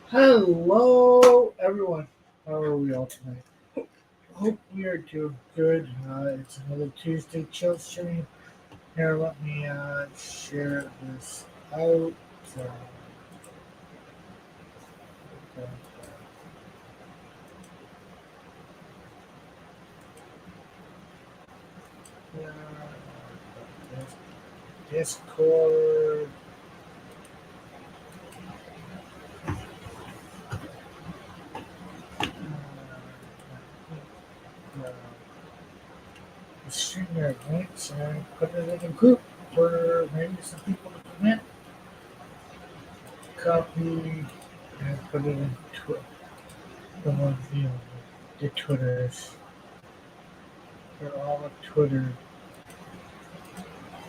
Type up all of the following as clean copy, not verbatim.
Hello, everyone. How are we all tonight? Hope we are doing good. It's another Tuesday chill stream. Here, let me share this out. Uh, uh, uh, Discord. Uh, Stream their links and put it in a group for maybe some people to come in. Copy and put it in the one, the Twitters. For all of Twitter.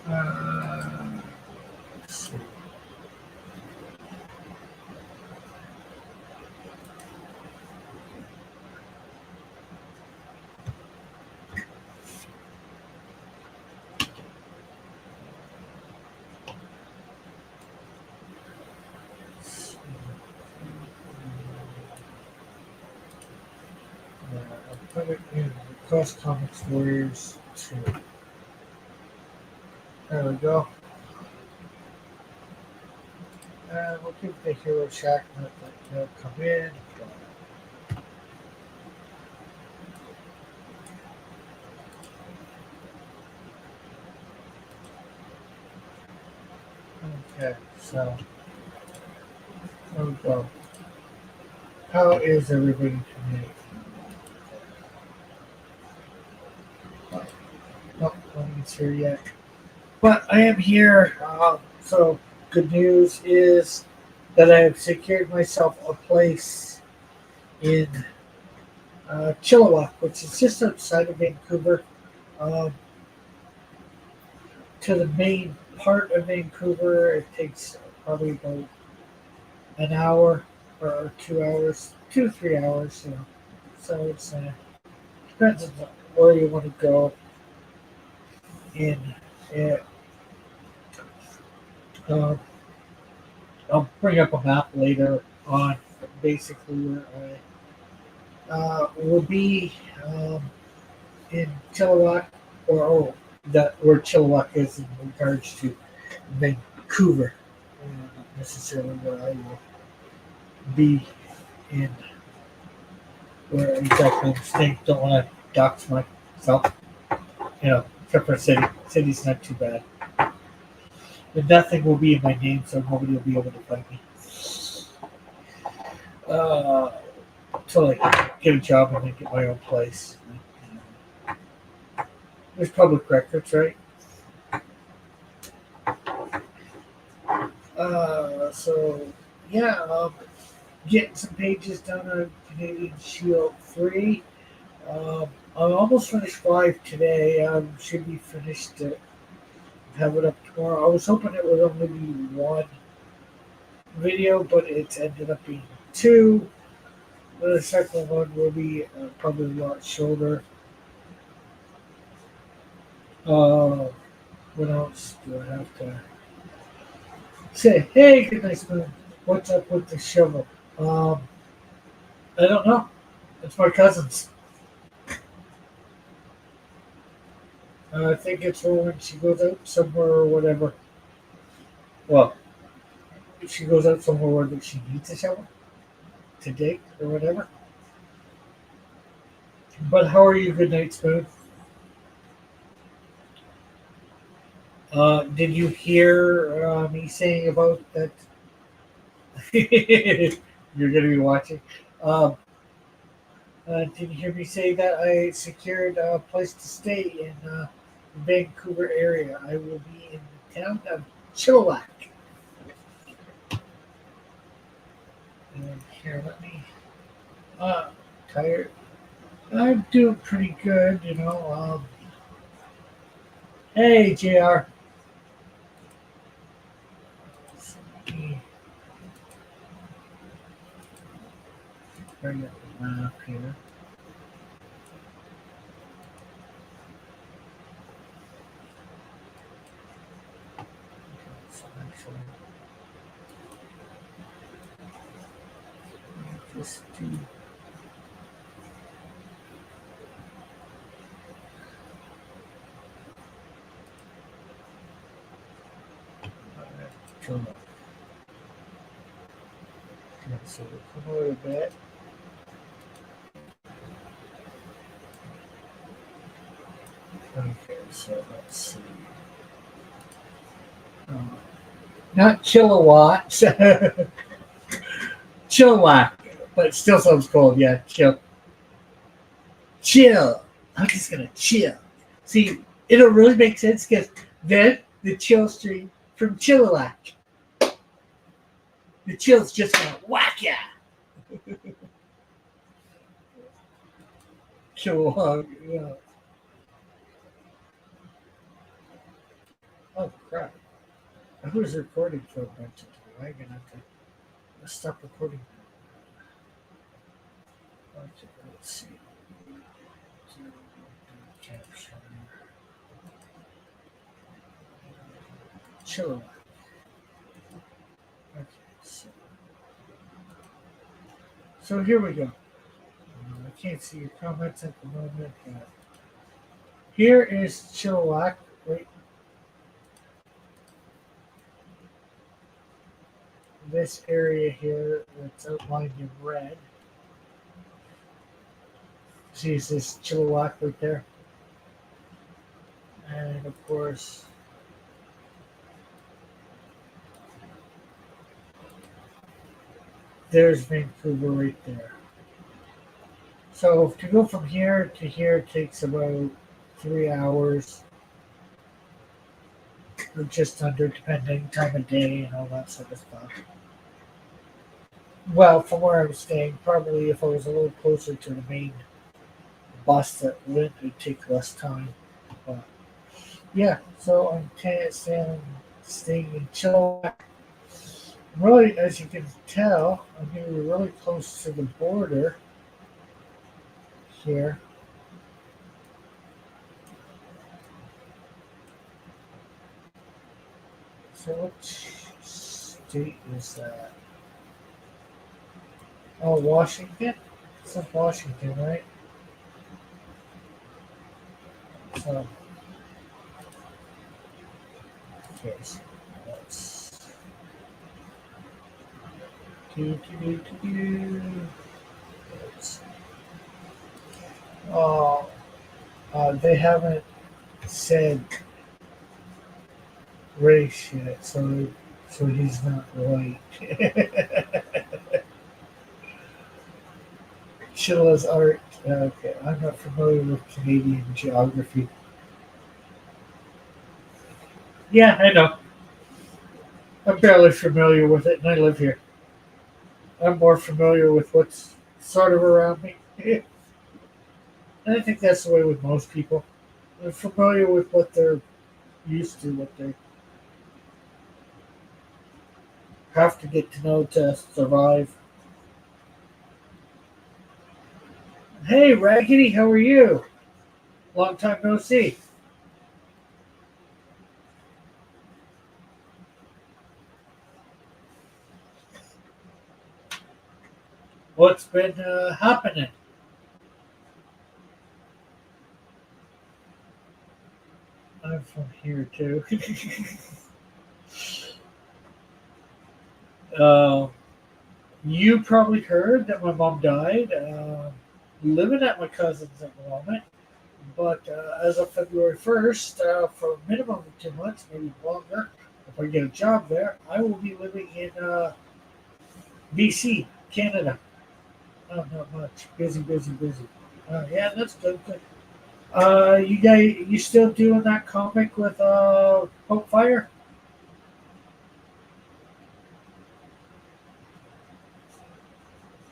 Uh, let's see. I'll put it in Cross Comics Warriors 2. There we go. And we'll keep the Hero Shack let they'll come in. Okay, so there we go. How is everybody tonight? Oh, nobody's here yet. But I am here. So good news is that I have secured myself a place in Chilliwack, which is just outside of Vancouver. Um, to the main part of Vancouver, it takes probably about an hour or 2 hours, 2 3 hours. So it's depends on where you want to go. In it, uh, I'll bring up a map later on. Basically, where I will be in Chilliwack, that where Chilliwack is in regards to Vancouver, not necessarily where I will be in where exactly I'm staying. Don't want to dox myself, except for city. City's not too bad. But nothing will be in my name, so nobody will be able to find me. Uh, Until I get a job and then get my own place. There's public records, right? So yeah, getting some pages done on Canadian Shield 3. I'm almost finished 5 today. Should be finished to have it up tomorrow. I was hoping it would only be one video, but it's ended up being two. The second one will be probably a lot shorter. Uh, what else do I have to say? Hey, good night, man. What's up with the shovel? Um, I don't know. It's my cousin's. I think it's for when she goes out somewhere or whatever. Well, if she goes out somewhere where she needs a shovel to dig or whatever. But how are you, good night, Spoon? Did you hear me saying about that? You're going to be watching. Um, did you hear me say that I secured a place to stay in the Vancouver area? I will be in the town of Chilliwack. And here, let me. Uh, Tired. I'm doing pretty good. Hey, JR. Let me bring up the map here. So actually, Just do turn on. So we'll come over that. Okay, so let's see. Uh, Not kilowatts, Chilliwack, but it still sounds cold. Yeah, chill. I'm just gonna chill. See, it'll really make sense because then the chill stream from Chilliwack, the chill's just gonna whack ya. Chilliwack. Yeah. Oh crap! I was recording for a bunch of time. I'm gonna have to let's stop recording. Okay, let's see. Capture. Chilliwack. Okay, so here we go. I can't see your comments at the moment. Here is Chilliwack. Wait, this area here that's outlined in red. See, is this Chilliwack right there? And of course, there's Vancouver right there. So to go from here to here takes about 3 hours, or just under, depending time of day and all that sort of stuff. Well, from where I'm staying, probably if I was a little closer to the main bus that went, it'd take less time. But yeah, so I'm staying in Chilliwack. Really, as you can tell, I'm going to be really close to the border here. So which state is that? Oh, Washington? It's in Washington, right? So, okay, so let's do. Let's, oh, they haven't said race yet, so he's not white. Chilla's art. Okay, I'm not familiar with Canadian geography. Yeah, I know. I'm barely familiar with it, and I live here. I'm more familiar with what's sort of around me. And I think that's the way with most people. They're familiar with what they're used to, what they have to get to know to survive. Hey, Raggedy, how are you? Long time no see. What's been happening? I'm from here too. uh, you probably heard that my mom died. Living at my cousin's at the moment. But as of February 1st, for a minimum of 2 months, maybe longer, if I get a job there, I will be living in BC, Canada. Oh, not much. Busy, busy, busy. Yeah, that's good. Good. You still doing that comic with Hope Fire?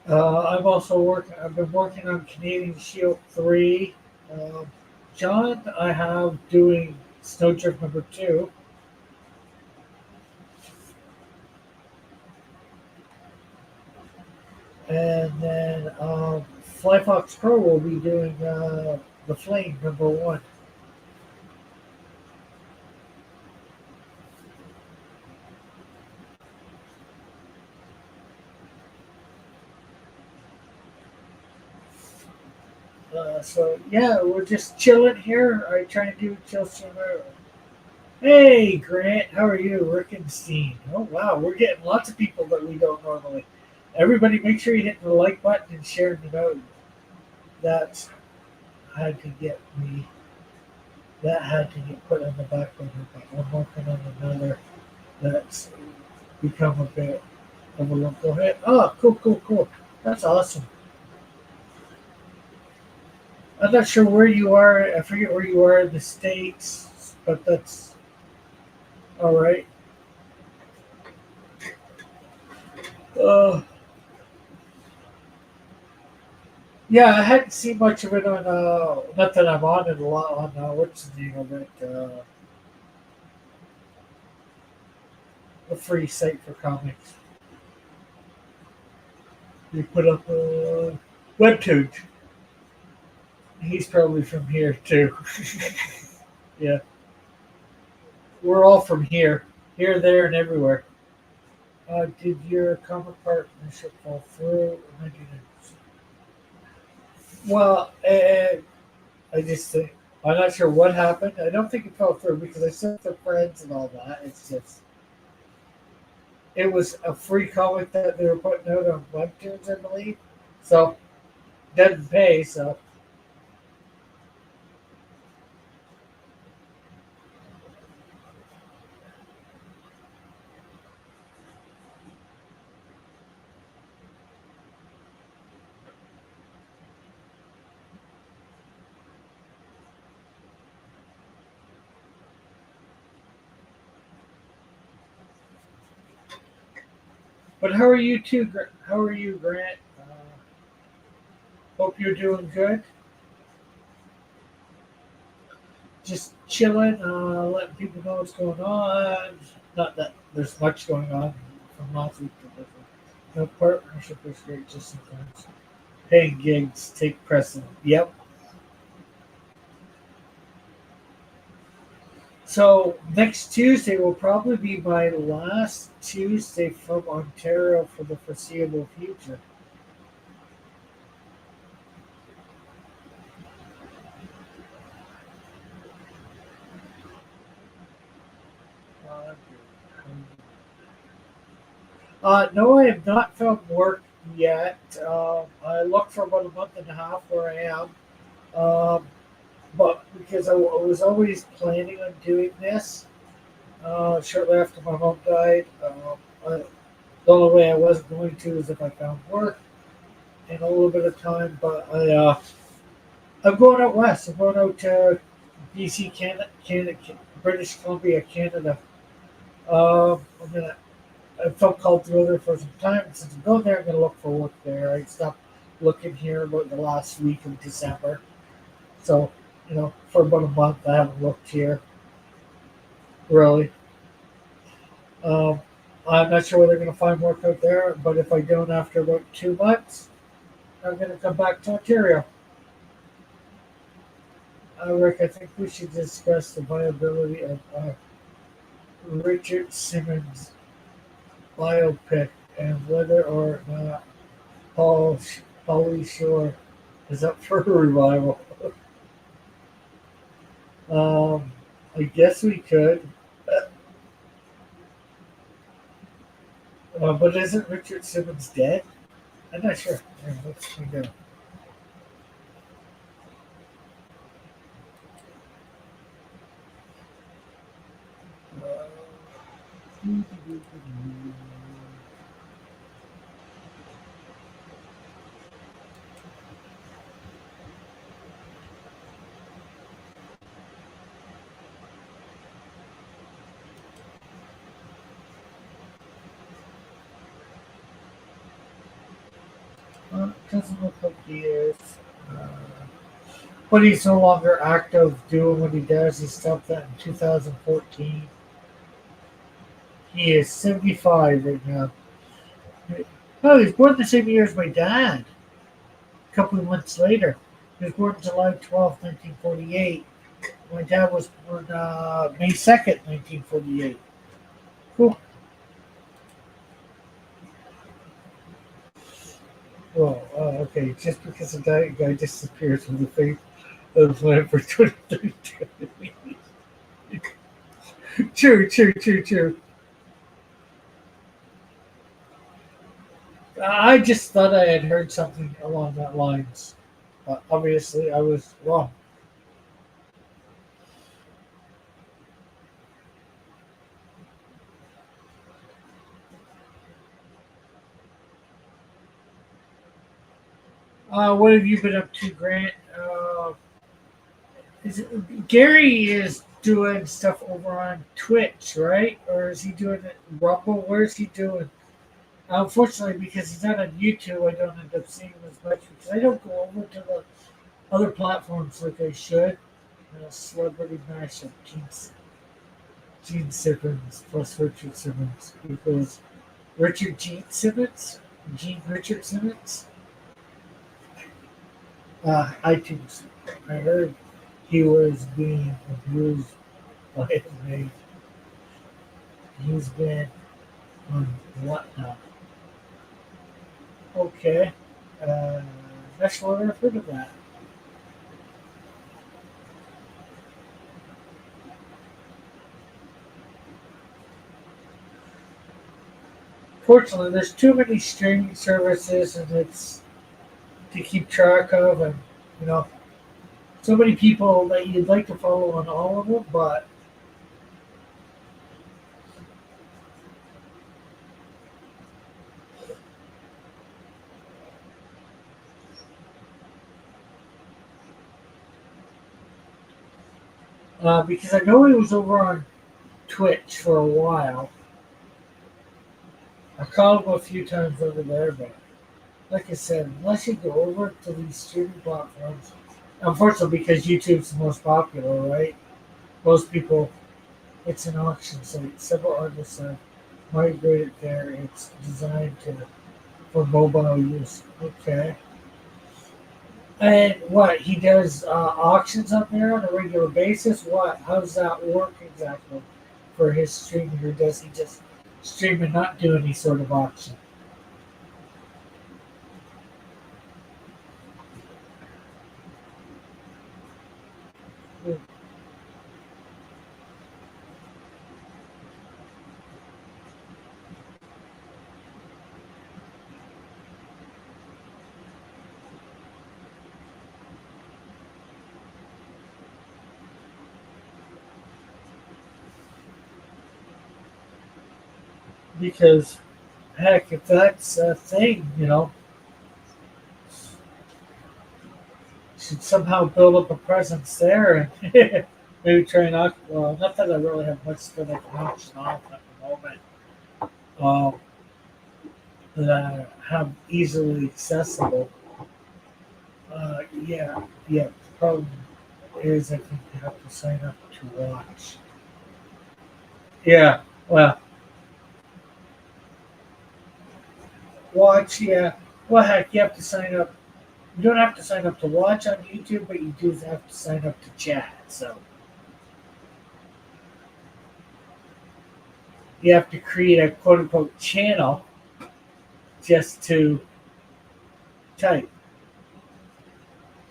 I've also worked. I've been working on Canadian Shield 3. Um, John, I have doing Snowdrift number 2. And then Flyfox Pro will be doing the Flame number 1. So yeah, we're just chilling here. I try to do chill summer. Hey Grant, how are you? Rickenstein. Oh wow, we're getting lots of people that we don't normally. Everybody, make sure you hit the like button and share it out. That's had to get me. That had to get put on the back burner, but I'm working on another that's become a bit of a local hit. Oh, cool, cool, cool. That's awesome. I'm not sure where you are. I forget where you are in the States, but that's all right. Uh, yeah, I hadn't seen much of it on, not that I'm on it a lot, on, what's the name of it? The free site for comics. You put up Webtoon. He's probably from here too. Yeah, we're all from here. Here, there, and everywhere. Did your comic partnership fall through? Well, I just think I'm not sure what happened. I don't think it fell through because I sent the friends and all that. It's just it was a free comic that they were putting out on Webtoons, I believe. So didn't pay. So, but how are you too? How are you, Grant? Hope you're doing good. Just chilling, letting people know what's going on. Not that there's much going on from last week to this week. No partnership is great, just sometimes. Paying gigs take precedent. Yep. So next Tuesday will probably be my last Tuesday from Ontario for the foreseeable future. No, I have not found work yet. I looked for about a month and a half where I am, um, but because I was always planning on doing this, shortly after my mom died, the only way I wasn't going to is if I found work in a little bit of time. But I'm going out west. I'm going out to BC, Canada, British Columbia, Canada. I'm gonna. I felt called to go there for some time. Since I'm going there, I'm gonna look for work there. I stopped looking here about the last week of December. So, for about a month, I haven't looked here really. Um, I'm not sure whether I'm gonna find work out there, but if I don't after about 2 months, I'm gonna come back to Ontario. Rick, I think we should discuss the viability of Richard Simmons biopic and whether or not Paul Pauly Shore is up for a revival. Um, I guess we could, but isn't Richard Simmons dead? I'm not sure. Yeah, let's find out. It doesn't look like he is. Uh, but he's no longer active doing what he does. He stopped that in 2014. He is 75 right now. Oh, he's born the same year as my dad. A couple of months later. He was born July 12th, 1948. My dad was born May 2nd, 1948. Cool. Well, okay, just because a guy disappears from the face of the planet for 2032. True, true, true, true. I just thought I had heard something along that lines. Obviously, I was wrong. What have you been up to, Grant? Gary is doing stuff over on Twitch, right? Or is he doing it Rumble? Where is he doing? Unfortunately, because he's not on YouTube, I don't end up seeing him as much because I don't go over to the other platforms like I should. Celebrity Mashup, Gene Simmons plus Richard Simmons equals Richard Gene Simmons? Gene Richard Simmons? iTunes. I heard he was being abused by his mate. He's been on whatnot. Okay. Uh, that's what I've heard of that. Fortunately, there's too many streaming services and it's to keep track of, and you know, so many people that you'd like to follow on all of them, but because I know he was over on Twitch for a while. I called him a few times over there, but like I said, unless you go over to these streaming platforms, unfortunately, because YouTube's the most popular, right? Most people, it's an auction site. Several artists have migrated there. It's designed for mobile use. Okay. And what he does auctions up there on a regular basis. What? How does that work exactly for his streaming, or does he just stream and not do any sort of auction? Because heck, if that's a thing, should somehow build up a presence there and maybe try and well, not that I really have much that I can auction off at the moment. Um, that I have easily accessible. Yeah, yeah. The problem is I think you have to sign up to watch. Yeah, well, watch. Yeah, well, heck, you have to sign up. You don't have to sign up to watch on YouTube, but you do have to sign up to chat. So you have to create a quote unquote channel just to type,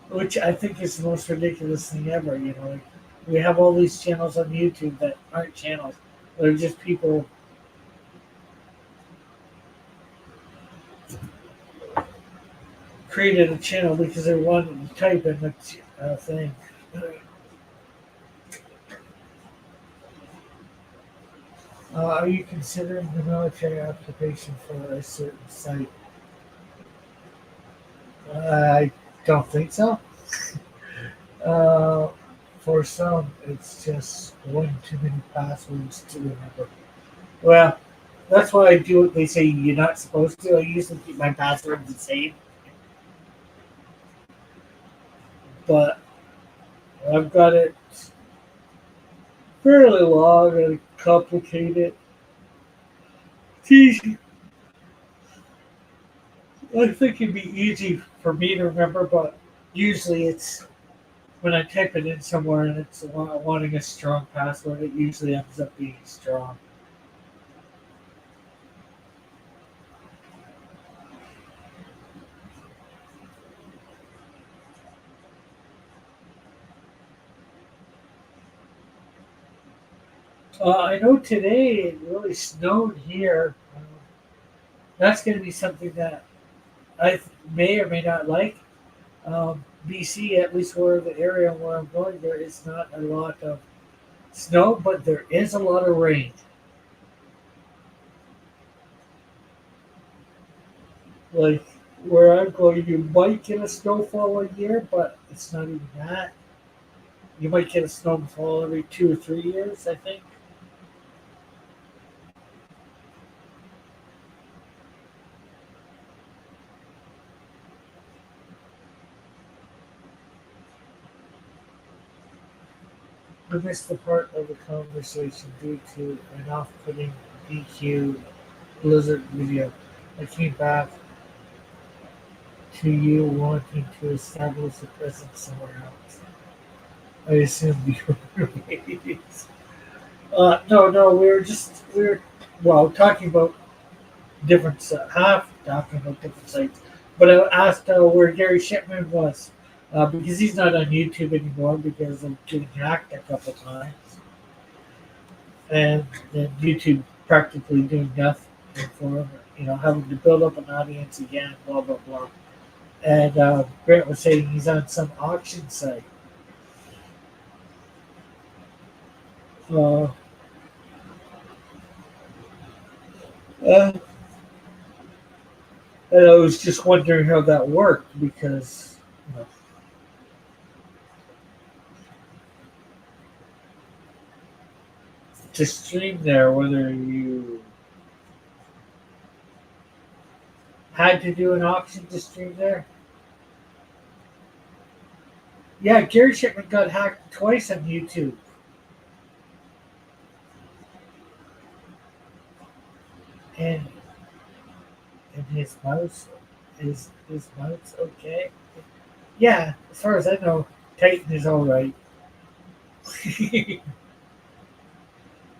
which I think is the most ridiculous thing ever. Like we have all these channels on YouTube that aren't channels; they're just people created a channel because they wanted to type in the thing. Are you considering the military occupation for a certain site? I don't think so. Uh, for some, it's just one too many passwords to remember. Well, that's why I do what they say you're not supposed to. I usually keep my password the same, but I've got it fairly long and complicated. It's I think it'd be easy for me to remember, but usually it's when I type it in somewhere and it's wanting a strong password, it usually ends up being strong. I know today it really snowed here. That's going to be something that may or may not like. BC, at least where the area where I'm going, there is not a lot of snow, but there is a lot of rain. Like where I'm going, you might get a snowfall a year, but it's not even that. You might get a snowfall every 2 or 3 years, I think. I missed the part of the conversation due to an off-putting DQ Blizzard video. I came back to you wanting to establish a presence somewhere else. I assume you were roommates. No, we were well talking about different half talking about different sites. But I asked where Gary Shipman was because he's not on YouTube anymore because of getting hacked a couple times, and then YouTube practically doing nothing for him. Having to build up an audience again, blah blah blah. And Grant was saying he's on some auction site. Uh, uh, and I was just wondering how that worked because to stream there, whether you had to do an auction to stream there. Yeah, Gary Shipman got hacked twice on YouTube, and his mouse his mouse okay. Yeah, as far as I know, Titan is all right.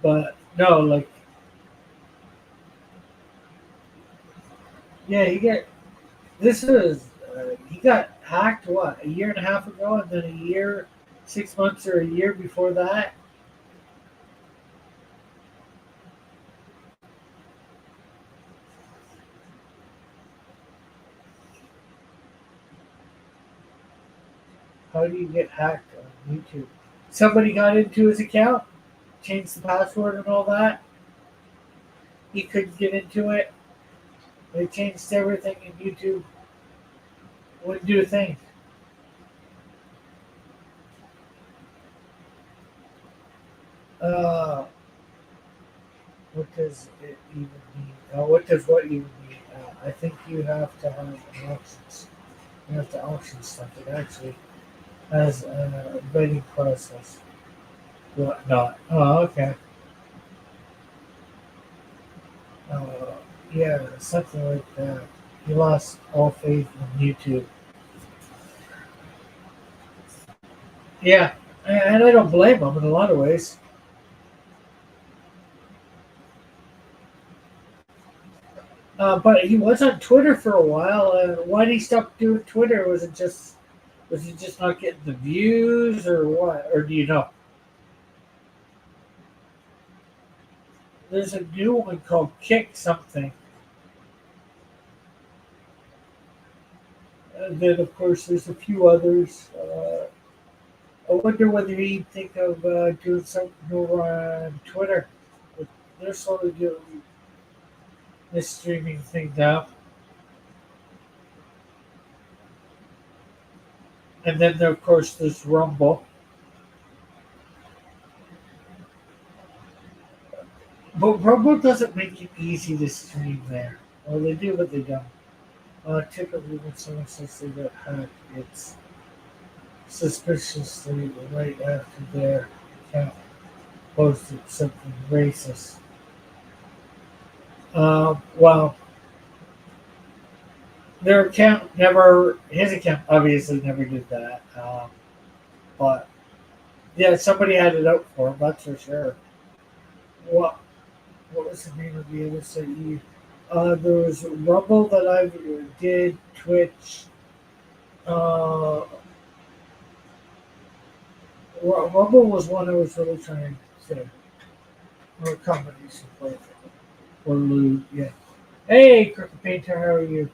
But no, like yeah, he got hacked what a year and a half ago, and then a year, 6 months or a year before that. How do you get hacked on YouTube? Somebody got into his account, changed the password and all that. He couldn't get into it. They changed everything, and YouTube wouldn't do a thing. Uh, what does it even mean? What does what even mean? I think you have to have auctions. You have to auction stuff. It actually has a vetting process. What not? Oh, okay. Uh, yeah, something like that. He lost all faith in YouTube. Yeah, and I don't blame him in a lot of ways. But he was on Twitter for a while. Why did he stop doing Twitter? Was he just not getting the views, or what? Or do you know? There's a new one called Kick something. And then of course there's a few others. I wonder whether he'd think of doing something over on Twitter. But they're slowly doing this streaming thing now. And then of course there's Rumble. But Rumble doesn't make it easy to stream there. Well, they do, but they don't. Typically, when someone says they got hacked, it's suspiciously right after their account posted something racist. Well, their account never, his account obviously never did that. But yeah, somebody had it out for him, that's for sure. What what was the name of the other site? There was Rumble that I did, Twitch. Uh, Rumble was one I was really trying to say. or a combination flavor or lube. Yeah. Hey, Crooked Painter, how are you?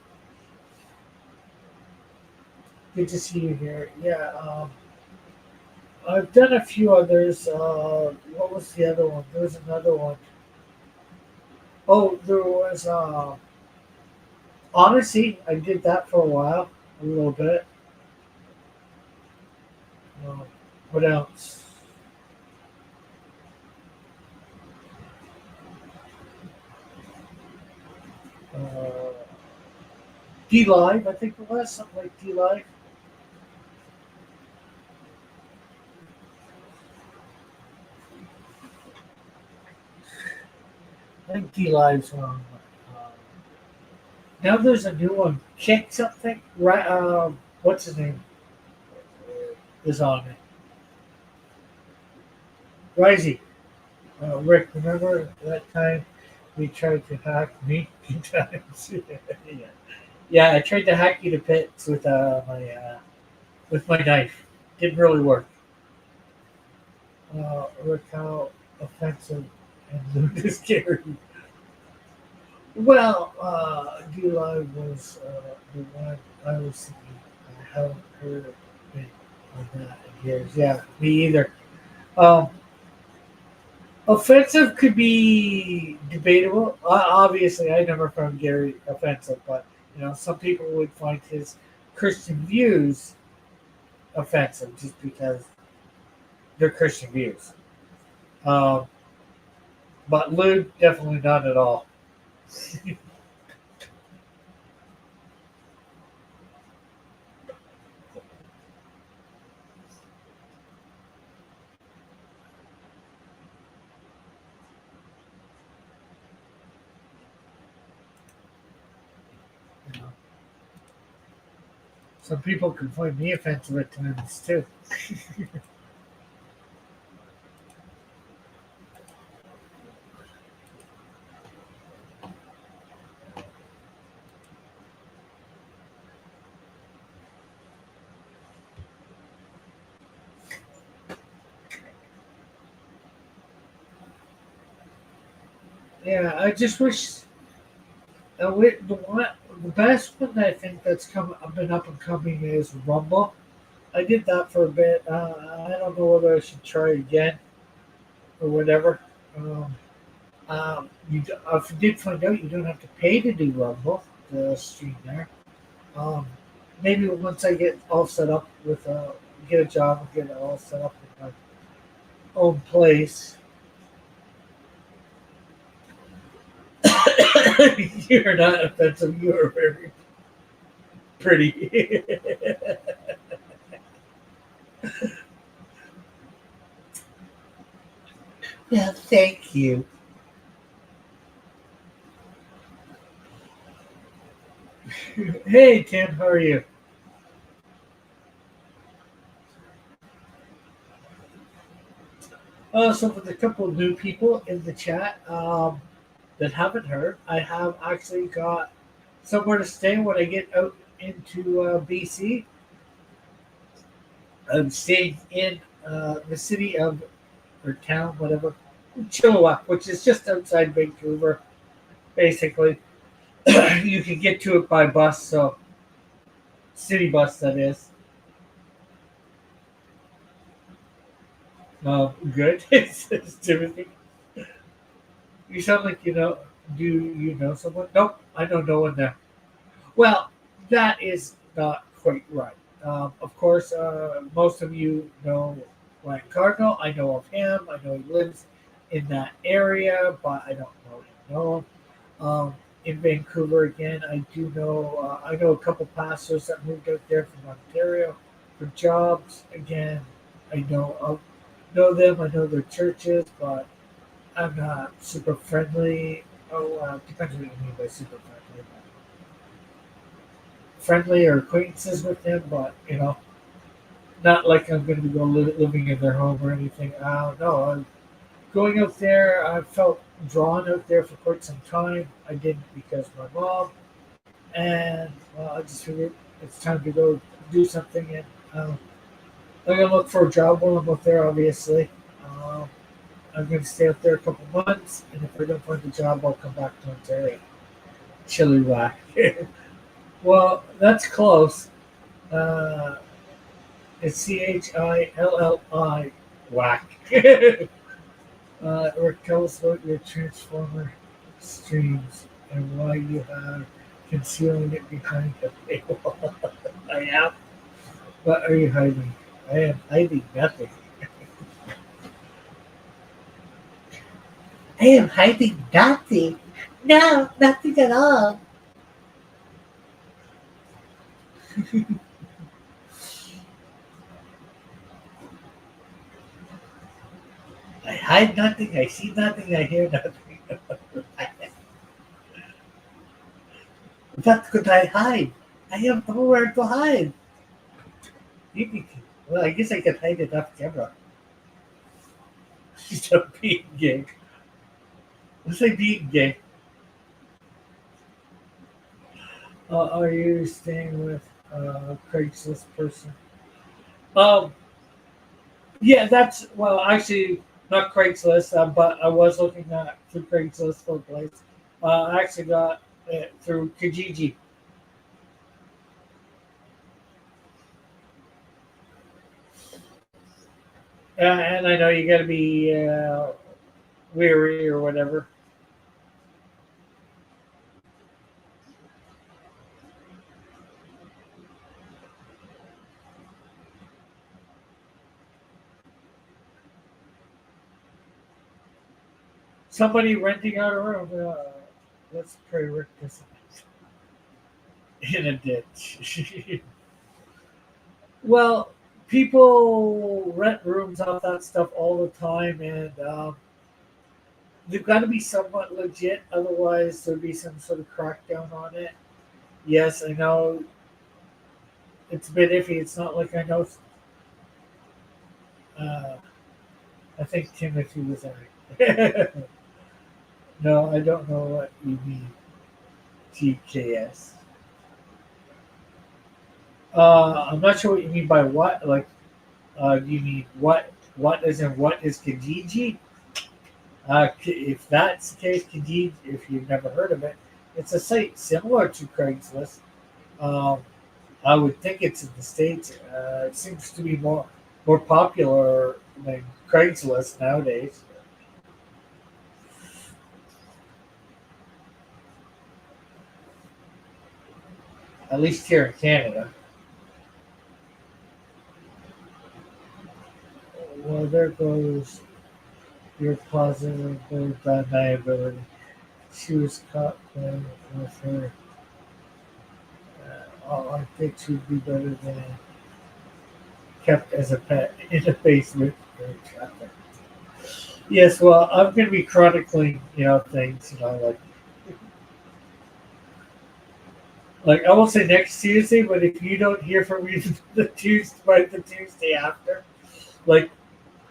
Good to see you here. Yeah. I've done a few others. What was the other one? There was another one. Oh, there was Odyssey. I did that for a while, a little bit. Um, what else? Uh, D Live, I think it was something like D Live. I think D Live's on. Uh, now there's a new one, Kick something. Right? What's his name is on it? Risey. Rick, remember that time we tried to hack me a few times? Yeah. Yeah, I tried to hack you to bits with my knife. Didn't really work. Look how offensive and lewd is scary. Well, D-Live was the one I was thinking. I haven't heard of it on that in years. Yeah, me either. Um, Offensive could be debatable. Obviously, I never found Gary offensive, but some people would find his Christian views offensive just because they're Christian views. Um, but Luke definitely not at all. You know. Some people can find me offensive at times too. Yeah, I just wish the best one that I think that's been up and coming is Rumble. I did that for a bit. I don't know whether I should try it again or whatever. Um, if you did find out, you don't have to pay to do Rumble, the stream there. Um, maybe once I get all set up with get a job and get it all set up with my own place. You're not offensive. You are very pretty. Yeah, thank you. Hey Tim, how are you? So with a couple of new people in the chat that haven't heard, I have actually got somewhere to stay when I get out into BC. I'm staying in the city of or town, whatever, Chilliwack, which is just outside Vancouver. Basically, you can get to it by bus, so city bus that is. Good. It's Timothy. You sound like you know. Do you know someone? Nope, I know no one there. Well, that is not quite right. Of course, most of you know Ryan Cardinal. I know of him. I know he lives in that area, but I don't know him. No. In Vancouver again, I do know. I know a couple pastors that moved out there from Ontario for jobs. Again, I know them. I know their churches, but I'm not super friendly. Oh, depends what you mean by super friendly. Friendly or acquaintances with them, but not like I'm going to be living in their home or anything. No, I'm going out there. I felt drawn out there for quite some time. I didn't because of my mom, and I just figured it's time to go do something. And I'm gonna look for a job while I'm out there, obviously. Um, I'm going to stay up there a couple months, and if I don't find a job, I'll come back to Ontario. Chilliwack. Well, that's close. Uh, it's Chilli whack. Rick, tell us about your transformer streams and why you have concealing it behind a paywall. I am. What are you hiding? I am hiding nothing. I am hiding nothing. No, nothing at all. I hide nothing. I see nothing. I hear nothing. What could I hide? I have nowhere to hide. Well, I guess I can hide it off camera. Stop being gay. What's like being gay? Are you staying with a Craigslist person? Um, yeah, that's well, actually not Craigslist, but I was looking at through Craigslist for a place. I actually got it through Kijiji. And I know you got to be weary or whatever. Somebody renting out a room. Let's pray Rick doesn't in a ditch. Well, people rent rooms off that stuff all the time, and they've got to be somewhat legit. Otherwise, there'll be some sort of crackdown on it. Yes, I know it's a bit iffy. It's not like I know. Uh, I think Timothy was on it. No, I don't know what you mean. TKS. I'm not sure what you mean by what. Like, do you mean what? What is in what is Kijiji? If that's the case, Kijiji, if you've never heard of it, it's a site similar to Craigslist. Um, I would think it's in the States. It seems to be more popular than Craigslist nowadays. At least here in Canada. Well, there goes your positive deniability. She was caught playing with her. I think she'd be better than kept as a pet in a basement during traffic. Yes, well, I'm going to be chronicling, things, like I won't say next Tuesday, but if you don't hear from me the Tuesday after, like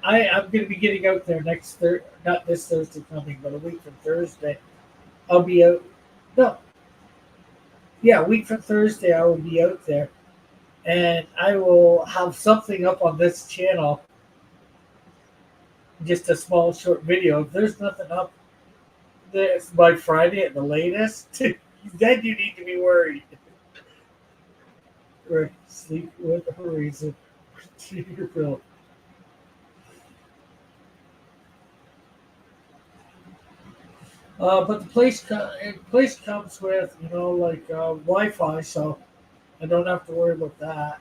I'm going to be getting out there not this Thursday coming, but a week from Thursday. I'll be out. No, yeah, a week from Thursday I will be out there, and I will have something up on this channel, just a small short video. If there's nothing up this by Friday at the latest, then you need to be worried. Right, sleep with a reason. Your bill. But the place comes with like Wi-Fi, so I don't have to worry about that.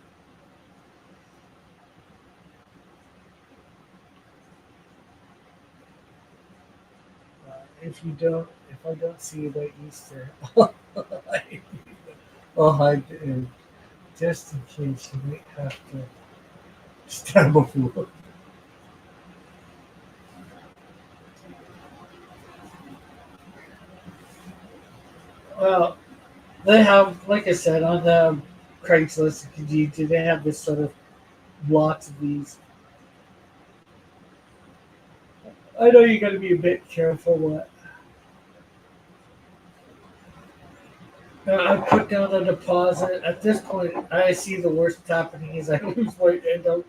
If I don't see you by Easter, I'll hide it just in case you might have to stab a fool. Well, they have, like I said, on the Craigslist and Kijiji, they have this sort of lots of these. I know you got to be a bit careful what. I put down a deposit. At this point, I see the worst happening is I lose my end.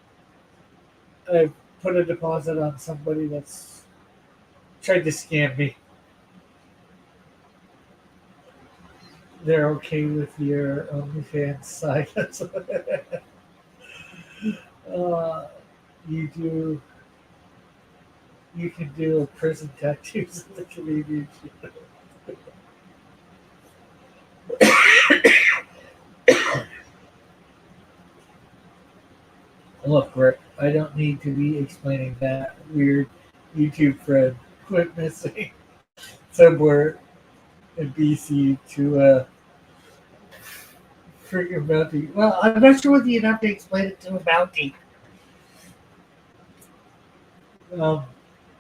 I put a deposit on somebody that's tried to scam me. They're okay with your OnlyFans site. uh, you do. You can do a prison tattoos in the Canadian. Look, Rick, I don't need to be explaining that weird YouTube friend went missing somewhere in BC to freaking bounty. Well, I'm not sure whether you'd have to explain it to a bounty. Um,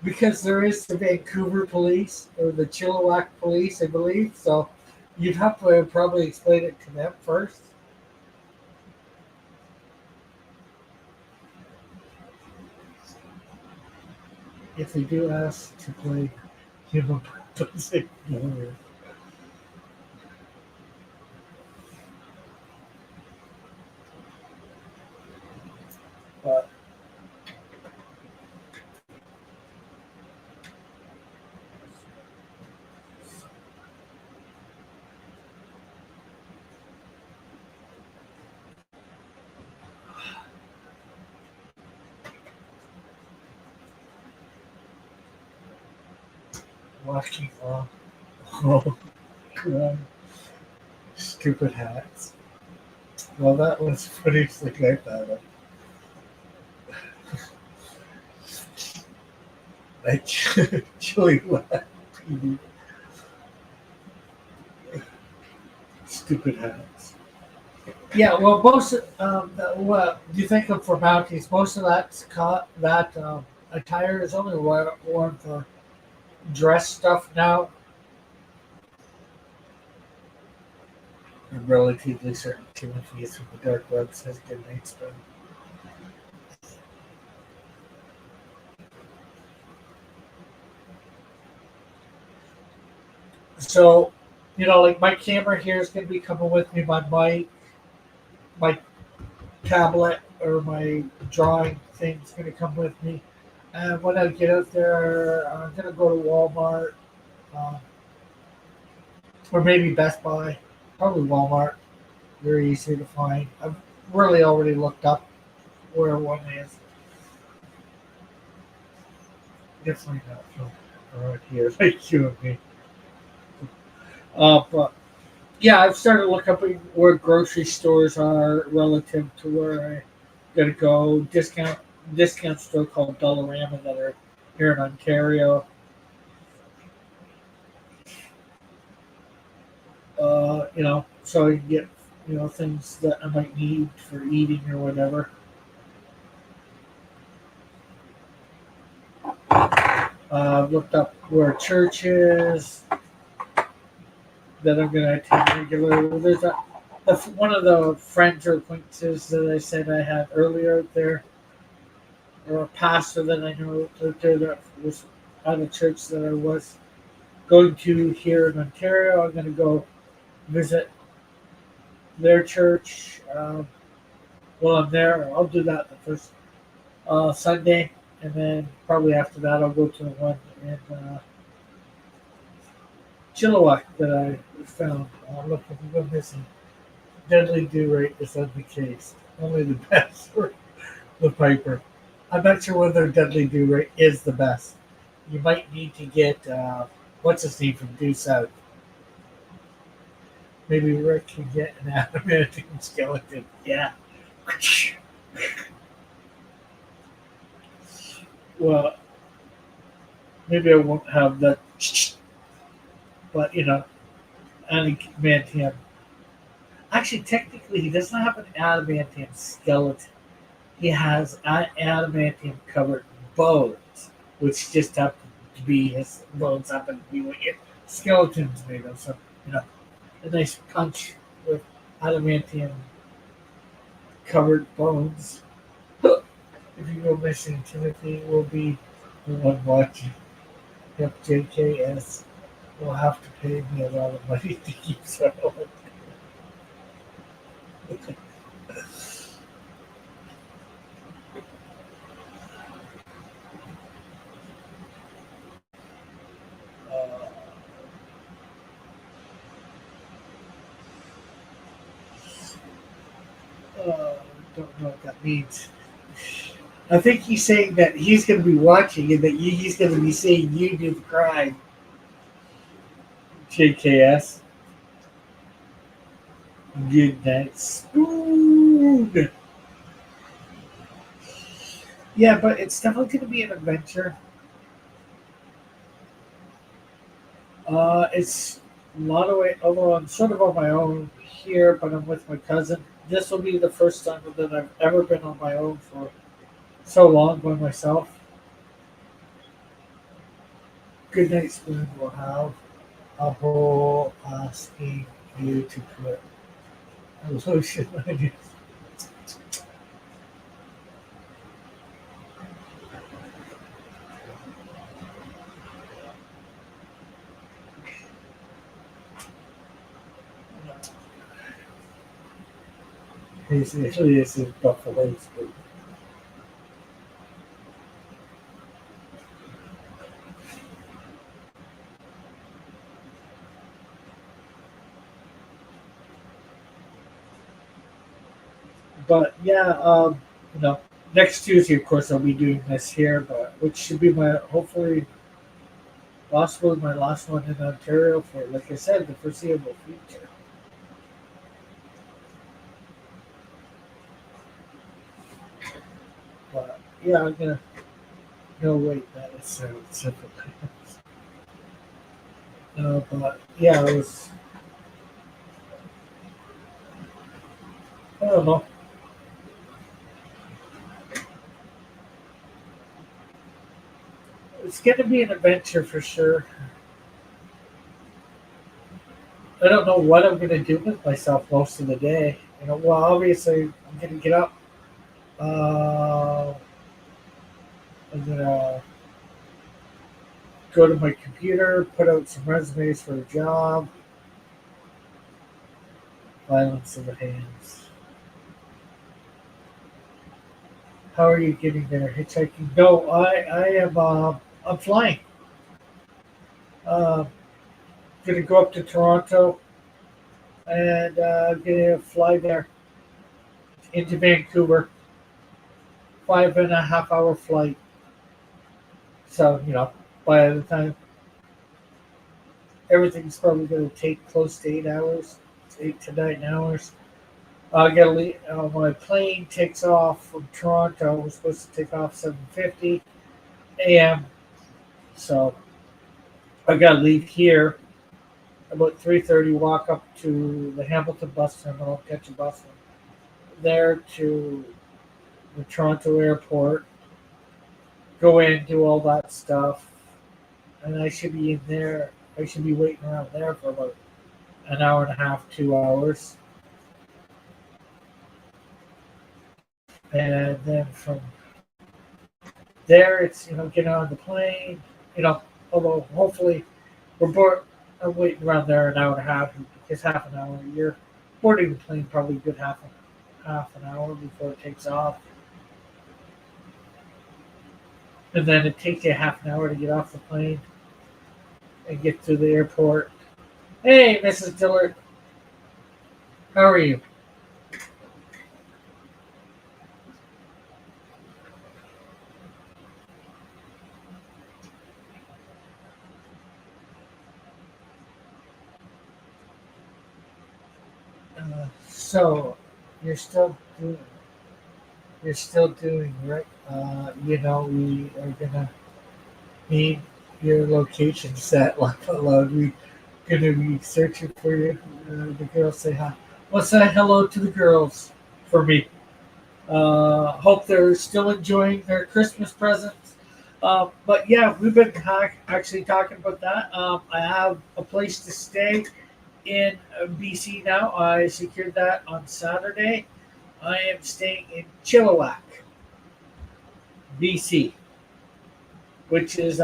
because there is the Vancouver police or the Chilliwack police, I believe. So you'd have to probably explain it to them first. If they do ask to play human music. But walking on, oh, God, stupid hats. Well, that was pretty slick like that. Like chili wet. Stupid hats. Yeah, well, most what do you think of formalities? Most of that attire is only worn for dress stuff now. I'm relatively certain Timothy is from the dark web says good night, spell. So, like my camera here is going to be coming with me. My tablet or my drawing thing is going to come with me. And when I get out there, I'm going to go to Walmart um, or maybe Best Buy. Probably Walmart. Very easy to find. I've really already looked up where one is. Definitely not from around here like you and me. But yeah, I've started looking up where grocery stores are relative to where I gotta go. Discount store called Dollarama that are here in Ontario. So I can get things that I might need for eating or whatever. I've looked up where church is that I'm gonna attend regularly. One of the friends or acquaintances that I said I had earlier out there, or a pastor that I know out there that was at a church that I was going to here in Ontario. I'm going to go visit their church. While I'm there, I'll do that the first Sunday, and then probably after that, I'll go to the one in Chilliwack that I found. Look, if you go missing, deadly dew rate is on the case. Only the best for the Piper. I'm not sure whether deadly dew rate is the best. You might need to get what's his name from Due South. Maybe Rick can get an adamantium skeleton. Yeah. Well, maybe I won't have that, but adamantium. Actually, technically, he doesn't have an adamantium skeleton. He has adamantium covered bones, which just happen to be his bones happen to be what your skeleton's made of. So, you know, a nice punch with adamantium covered bones. If you go missing, Timothy will be the one watching. Yep, JKS will have to pay me a lot of money to keep settling. Don't know what that means. I think he's saying that he's going to be watching and that he's going to be seeing you do the crime. JKS. Good night, spoon. Yeah, but it's definitely going to be an adventure. It's a lot of way, although I'm sort of on my own here, but I'm with my cousin. This will be the first time that I've ever been on my own for so long by myself. Good night, spoon will have a whole asking you to put a lotion on your. He's actually this is Buffalo spoon. But yeah, you know, next Tuesday, of course, I'll be doing this here, but which should be my hopefully possibly my last one in Ontario for, like I said, the foreseeable future. But yeah, I'm gonna. No, wait, that is simple. But yeah, it was. I don't know. It's gonna be an adventure for sure. I don't know what I'm gonna do with myself most of the day. Well, obviously I'm gonna get up. Uh, I'm gonna go to my computer, put out some resumes for a job. Violence in the hands. How are you getting there? Hitchhiking? No, I am. I'm flying. Uh, gonna go up to Toronto and gonna fly there into Vancouver. 5.5 hour flight. So by the time everything's probably gonna take close to 8 hours, 8 to 9 hours. I gotta leave. My plane takes off from Toronto. We're supposed to take off 7:50 a.m. So I gotta leave here about 3:30. Walk up to the Hamilton bus terminal, catch a bus from there to the Toronto airport. Go in, do all that stuff, and I should be in there. I should be waiting around there for about an hour and a half, 2 hours, and then from there it's get on the plane. Although hopefully we're board. I'm waiting around there an hour and a half. Because half an hour. You're boarding the plane probably a good half an hour before it takes off, and then it takes you half an hour to get off the plane and get to the airport. Hey, Mrs. Dillard, how are you? So you're still doing you're still doing right. We are gonna need your location set laugh out loud. We gonna be searching for you. The girls say hi. Well, say hello to the girls for me. Hope they're still enjoying their Christmas presents. But yeah, we've been actually talking about that. I have a place to stay in BC now. I secured that on Saturday. I am staying in Chilliwack, BC, which is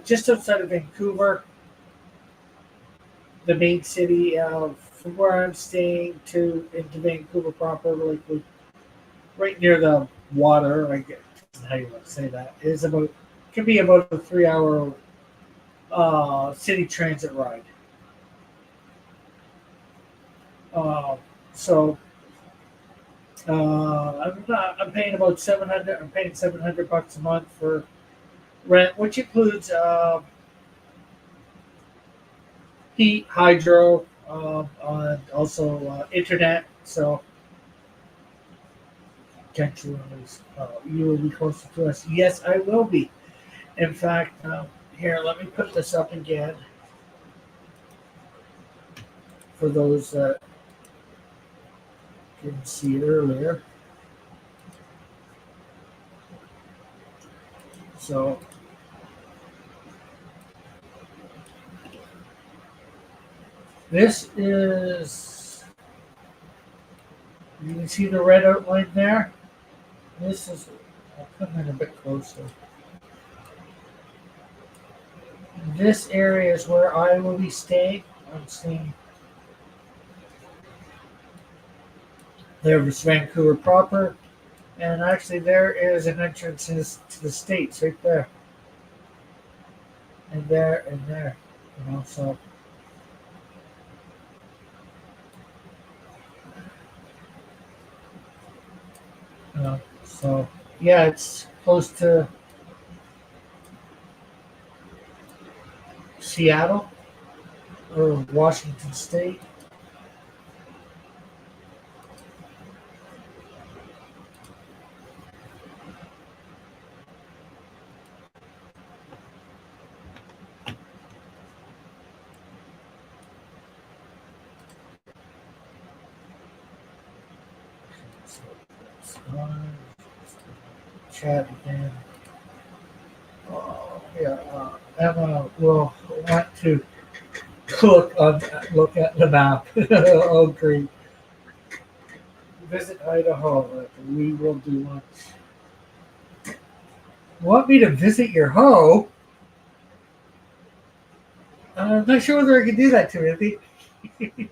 just outside of Vancouver, the main city. From where I'm staying to into Vancouver proper, like right near the water. I guess how you want to say that is about can be about a 3 hour city transit ride. Uh, so I'm paying about 700. I'm paying $700 a month for rent, which includes heat, hydro, and also internet. So potentially, you will be closer to us. Yes, I will be. In fact, here, let me put this up again for those that didn't see it earlier. So this is, you can see the red outline there. This is, I'll come in a bit closer. This area is where I will be staying. I'm staying there was Vancouver proper. And actually, there is an entrance to the States right there. And there, and there. So, so yeah, it's close to Seattle or Washington State. So, that's fine. Chat again. Oh, yeah, Emma will want to look at the map. Oh, great. Visit Idaho. We will do lunch. Want me to visit your hoe? I'm not sure whether I can do that, Timothy. Do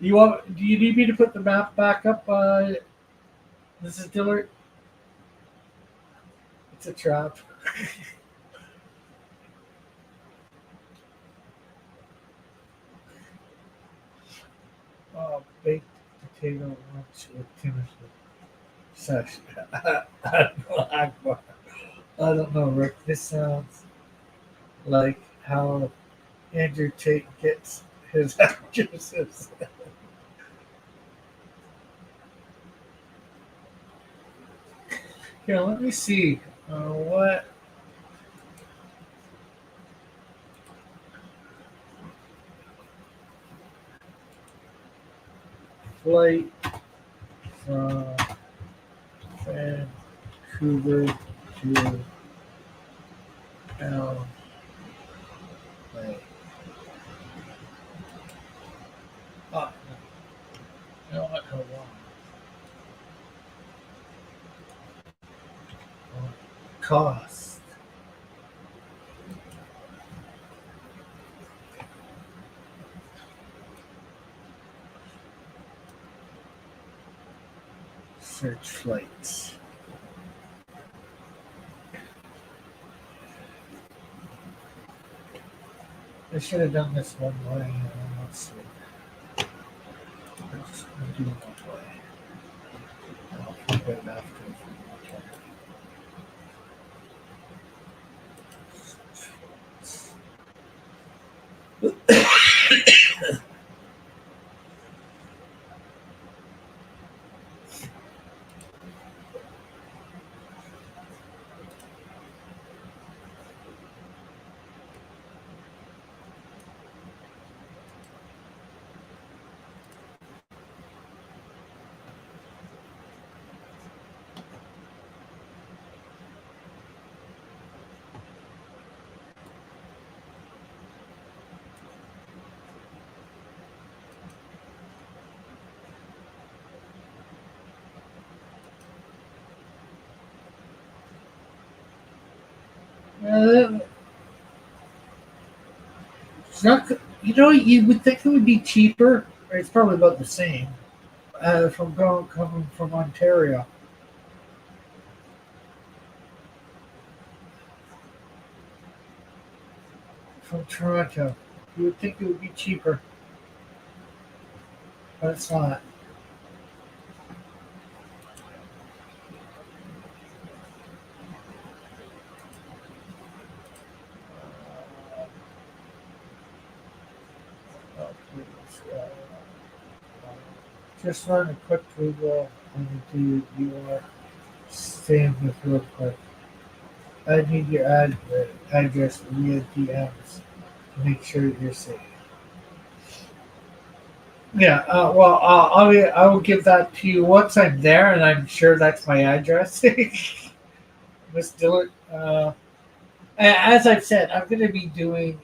you need me to put the map back up? This is Dillard. It's a trap. Oh, baked potato lunch with Timothy. Such. I don't know, Rick. This sounds like how Andrew Tate gets his actresses. Here, let me see. What flight from Vancouver to LA? Oh, no. How long? Cost. Search flights. I should have done this one way. Let's see. I'm just going to do it one way. I'll keep it after. It's not. You would think it would be cheaper. It's probably about the same. Coming from Ontario, from Toronto, you would think it would be cheaper, but it's not. just run a quick Google into your staying with real quick. I need your address via DMs to make sure you're safe. Yeah, I will give that to you once I'm there, and I'm sure that's my address, Miss Dillard. As I've said, I'm going to be doing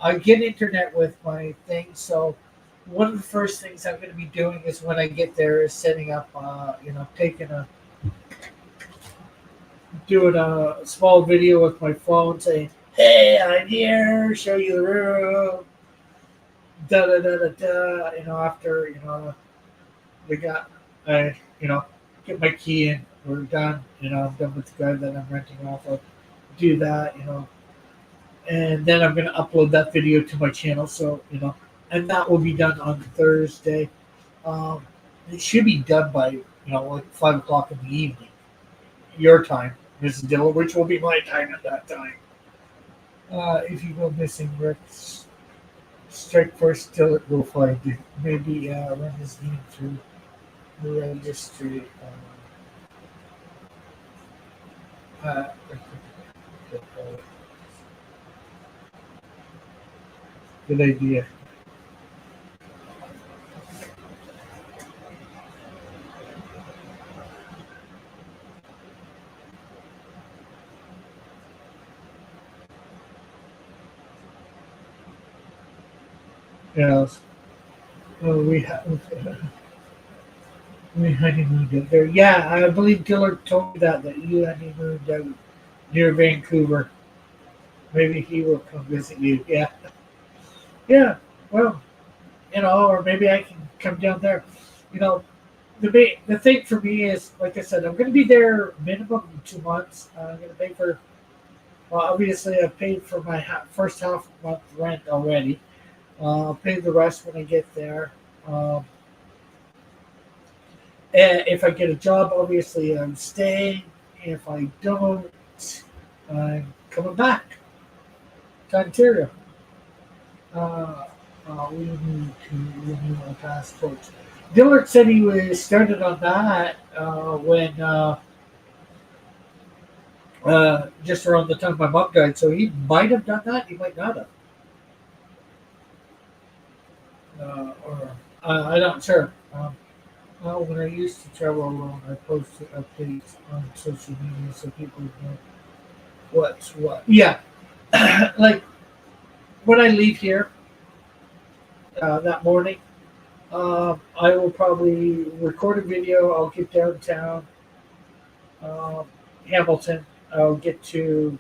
I get internet with my thing, so one of the first things I'm going to be doing is when I get there is setting up, doing a small video with my phone saying, "Hey, I'm here. Show you the room." Da da da da da. After we got, I get my key in. We're done. I'm done with the guy that I'm renting off of. Do that. And then I'm going to upload that video to my channel. So and that will be done on Thursday. Um, it should be done by like 5 o'clock in the evening, your time, Mrs. Dillon, which will be my time at that time. If you go missing, Rick, strike first till it will find you. Maybe run his name through the registry. Uh, Good idea. Yes. Well, we honeymooned out there. Yeah, I believe Dillard told me that you honeymooned out near Vancouver. Maybe he will come visit you. Yeah. Yeah. Well, or maybe I can come down there. You know, the thing for me is, like I said, I'm going to be there minimum 2 months. I'm going to pay for. Well, obviously, I've paid for my first half month rent already. I'll pay the rest when I get there. Um, and if I get a job, obviously I'm staying. If I don't, I'm coming back to Ontario. Uh, we need to renew our passports. Dillard said he was started on that when just around the time my mom died. So he might have done that. He might not have. Or I'm not sure. Well, when I used to travel alone, I posted updates on social media so people would know what's what. Yeah, like when I leave here that morning, I will probably record a video. I'll get downtown um, Hamilton. I'll get to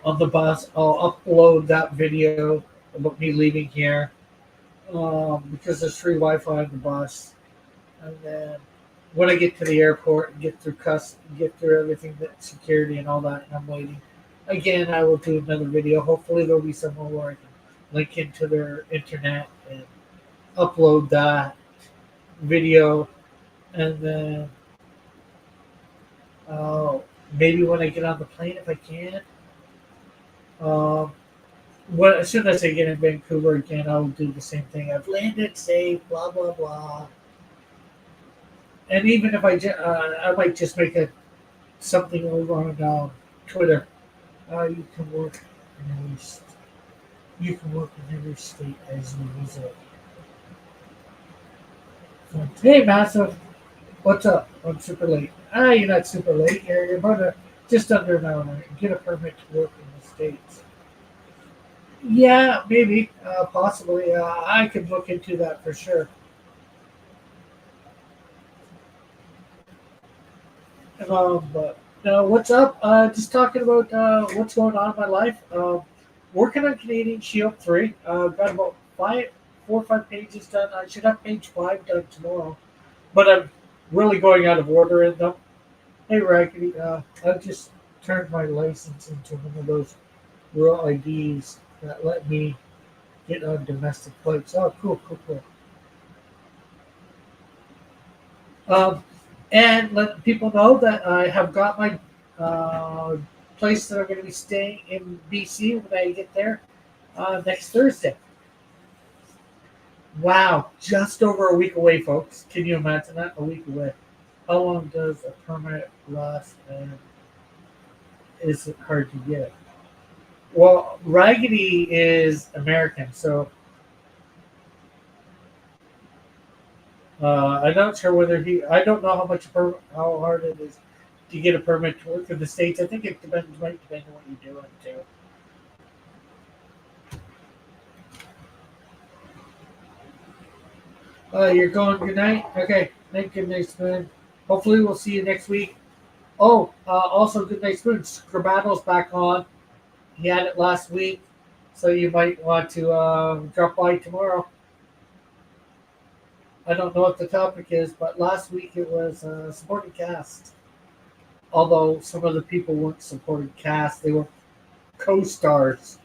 on the bus. I'll upload that video about me leaving here because there's free Wi-Fi on the bus, and then when I get to the airport and get through get through everything that security and all that, and I'm waiting. Again, I will do another video. Hopefully, there'll be somewhere where I can link into their internet and upload that video, and then maybe when I get on the plane, if I can, um, as soon as I get in Vancouver again, I'll do the same thing. I've landed safe, blah blah blah. And even if I might just make a something over on Twitter. You can work in you can work in every state as you visit. Hey, massive, what's up? I'm super late. You're not super late. You're about just under an hour. Get a permit to work in the states. Yeah, maybe, possibly. I could look into that for sure. But what's up? Just talking about what's going on in my life. Working on Canadian Shield 3. Got about 4 or 5 pages done. I should have page 5 done tomorrow. But I'm really going out of order in them. Hey, Raggedy, I just turned my license into one of those rural IDs that let me get on domestic flights. Oh, cool, cool, cool. Um, and let people know that I have got my place that I'm going to be staying in BC when I get there next Thursday. Wow, just over a week away, folks. Can you imagine that? A week away. How long does a permit last, and is it hard to get? Well, Raggedy is American, so I'm not sure whether he. I don't know how hard it is to get a permit to work in the states. I think it depends. Might depend on what you're doing too. You're going. Good night. Okay. Good night, Spoon. Hopefully, we'll see you next week. Oh, also, good night, Spoon. Scribattle's back on. He had it last week, so you might want to drop by tomorrow. I don't know what the topic is, but last week it was supporting cast. Although some of the people weren't supporting cast, they were co-stars.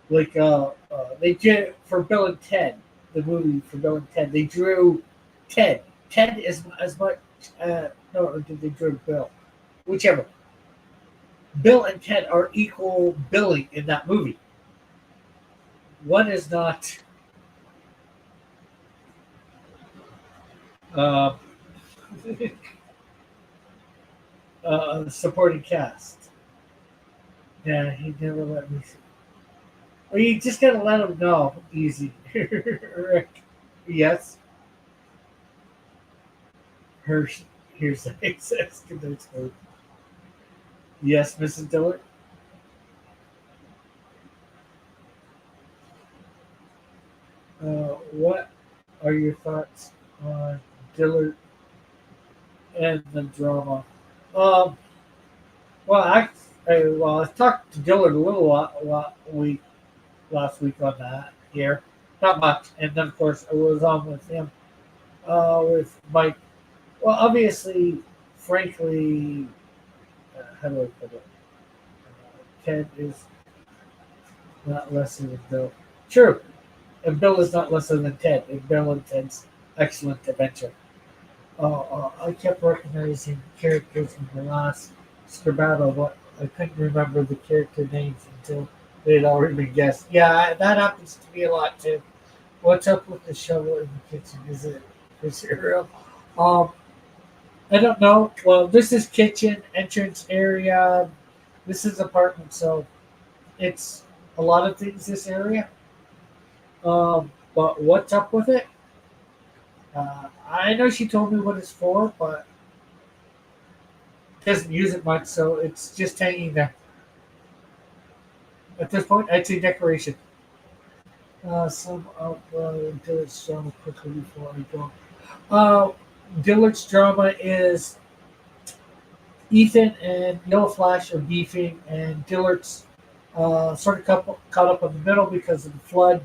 Like they did for Bill and Ted, the movie for Bill and Ted. They drew Ted. Ted is as much. No, or did they drew Bill? Whichever. Bill and Ted are equal billing in that movie. One is not uh, supporting cast. Yeah, he never let me see. Well, you just gotta let him know. Easy. Rick. Yes. Here's the access to this code. Yes, Mrs. Dillard. What are your thoughts on Dillard and the drama? Um, I talked to Dillard a lot last week on that here, not much, and then of course I was on with him, with Mike. Well, obviously, frankly, how do I put it? Ted is not lesser than Bill. True, and Bill is not lesser than Ted. And Bill and Ted's excellent adventure. I kept recognizing characters in the last Scribado, but I couldn't remember the character names until they'd already been guessed. Yeah, that happens to me a lot too. What's up with the shovel in the kitchen? Is it real? Um, I don't know. Well, this is kitchen entrance area. This is apartment, so it's a lot of things. This area. But what's up with it? I know she told me what it's for, but doesn't use it much, so it's just hanging there. At this point, I'd say decoration. Some of Dillard's drama quickly before I go. Uh, Dillard's drama is Ethan and Yellow Flash are beefing, and Dillard's sort of caught up in the middle because of the flood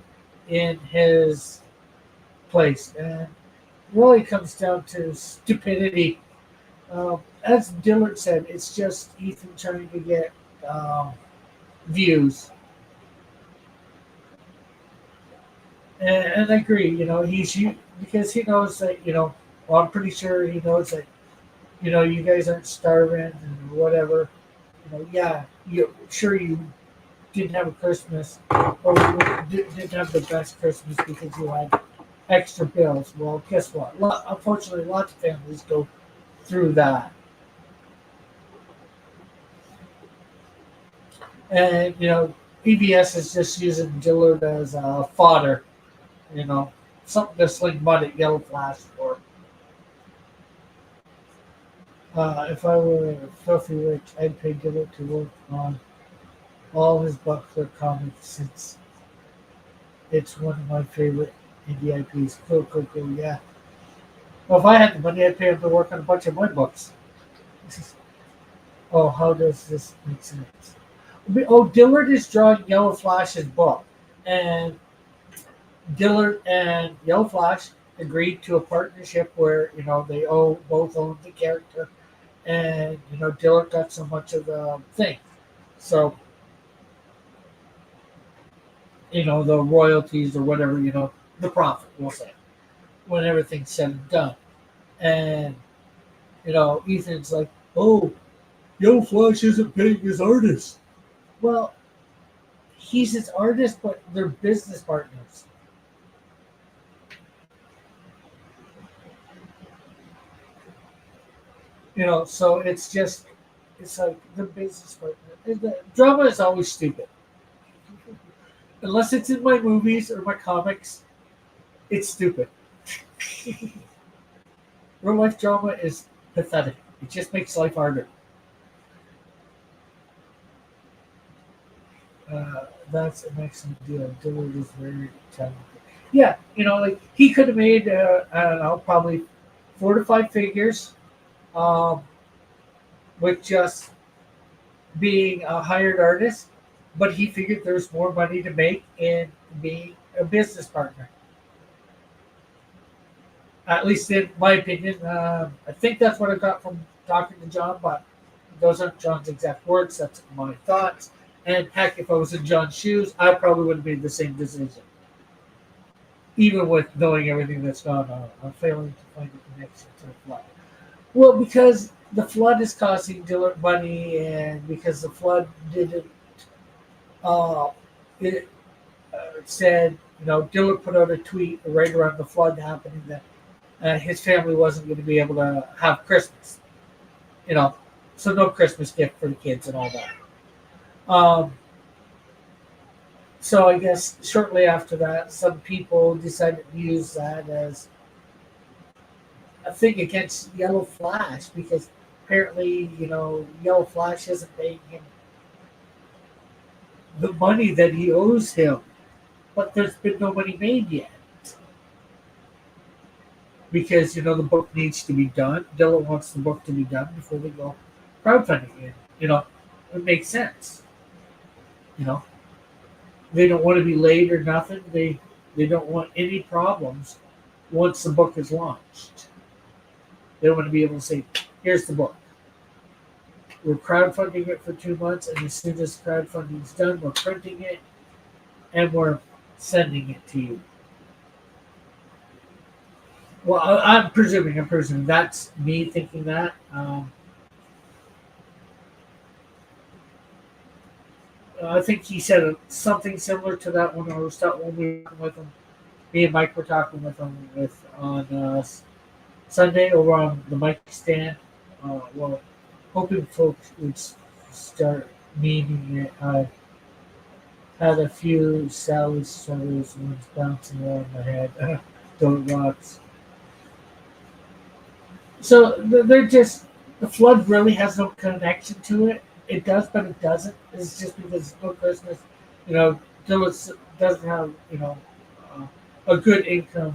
in his place. And really comes down to stupidity. As Dillard said, it's just Ethan trying to get views. And I agree, because he knows that, well, I'm pretty sure he knows that, you guys aren't starving and whatever. Yeah, sure you didn't have a Christmas, or didn't have the best Christmas because you had extra bills. Well, guess what? Unfortunately, lots of families go through that. And, PBS is just using Dillard as fodder, you know, something to sling mud at Yellow Flash for. If I were filthy rich, I'd pay Dillard to work on all his Buckler comics since it's one of my favorite indie IPs. Cool, cool, cool, yeah. Well, if I had the money, I'd pay him to work on a bunch of my books. Oh, how does this make sense? Oh, Dillard is drawing Yellow Flash's book, and Dillard and Yellow Flash agreed to a partnership where they both own the character, and Dillard got so much of the thing, so the royalties or whatever, the profit, we'll say. when everything's said and done. And Ethan's like, "Oh, Yo Flash isn't paying his artist." Well, he's his artist, but they're business partners. So it's like the business partner. The drama is always stupid, unless it's in my movies or my comics. It's stupid. Real life drama is pathetic. It just makes life harder. That's an excellent deal. Dillard is very talented. Yeah, like he could have made, I don't know, probably 4 to 5 figures, um, with just being a hired artist, but he figured there's more money to make in being a business partner. At least in my opinion. I think that's what I got from talking to John, but those aren't John's exact words. That's my thoughts. And heck, if I was in John's shoes, I probably would have made the same decision, even with knowing everything that's gone on. I'm failing to find a connection to the flood. Well, because the flood is costing Dillard money, and because the flood didn't, uh, it said, Dillard put out a tweet right around the flood happening that his family wasn't going to be able to have Christmas, you know, so no Christmas gift for the kids and all that. Um, so I guess shortly after that, some people decided to use that as a thing against Yellow Flash because apparently, Yellow Flash isn't paying him the money that he owes him, but there's been no money made yet because the book needs to be done. Dylan wants the book to be done before they go crowdfunding it. It makes sense. You know, they don't want to be late or nothing. They don't want any problems once the book is launched. They want to be able to say, "Here's the book. We're crowdfunding it for 2 months, and as soon as crowdfunding is done, we're printing it and we're sending it to you." Well, I'm presuming that's me thinking that. I think he said something similar to that when we were talking with him. Me and Mike were talking with him on Sunday over on the mic stand. Well, hoping folks would start meeting it. I had a few Sally struggles ones bouncing around my head. Don't rocks. So they're just the flood really has no connection to it. It does, but it doesn't. It's just because it's no Christmas. You know, Dillis doesn't have uh, a good income.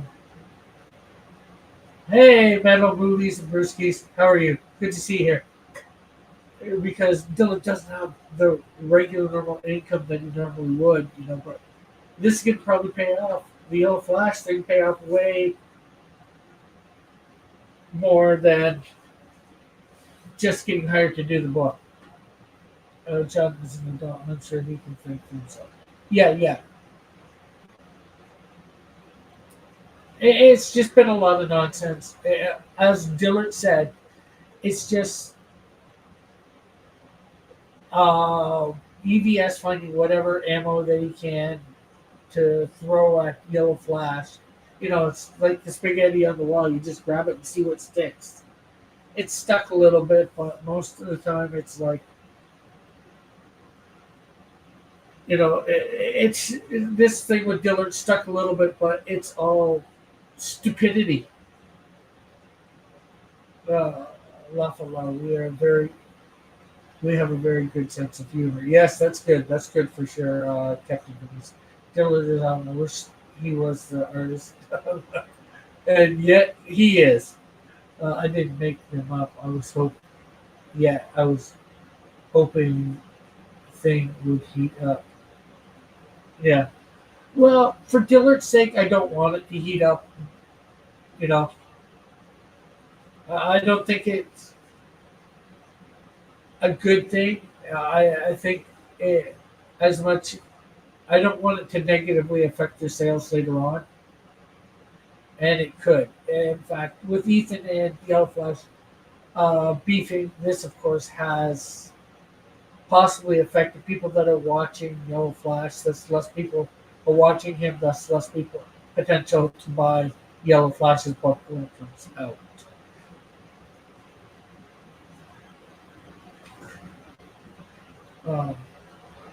Hey, Metal Movies and Brewskis, how are you? Good to see you here. Because Dylan doesn't have the regular normal income that he normally would, but this could probably pay off. The Yellow Flash thing pay off way more than just getting hired to do the book. John is an adult, and I'm sure he can think for himself. Yeah, yeah. It's just been a lot of nonsense. As Dillard said, it's just uh, EVS finding whatever ammo that he can to throw at Yellow Flash. It's like the spaghetti on the wall. You just grab it and see what sticks. It's stuck a little bit, but most of the time it's like, it's this thing with Dillard stuck a little bit, but it's all stupidity. Uh, laugh aloud. We have a very good sense of humor. Yes, that's good. That's good for sure, Captain Denise. Dillard is on. I wish he was the artist, and yet he is. I didn't make them up. I was hoping thing would heat up. Yeah. Well, for Dillard's sake, I don't want it to heat up. You know, I don't think it's a good thing. I think as much. I don't want it to negatively affect their sales later on. and it could. In fact, with Ethan and Yellow Flash beefing, this of course has possibly affected people that are watching Yellow Flash. Thus, less people are watching him. Thus, less people potential to buy Yellow Flash's book when it comes out. Um,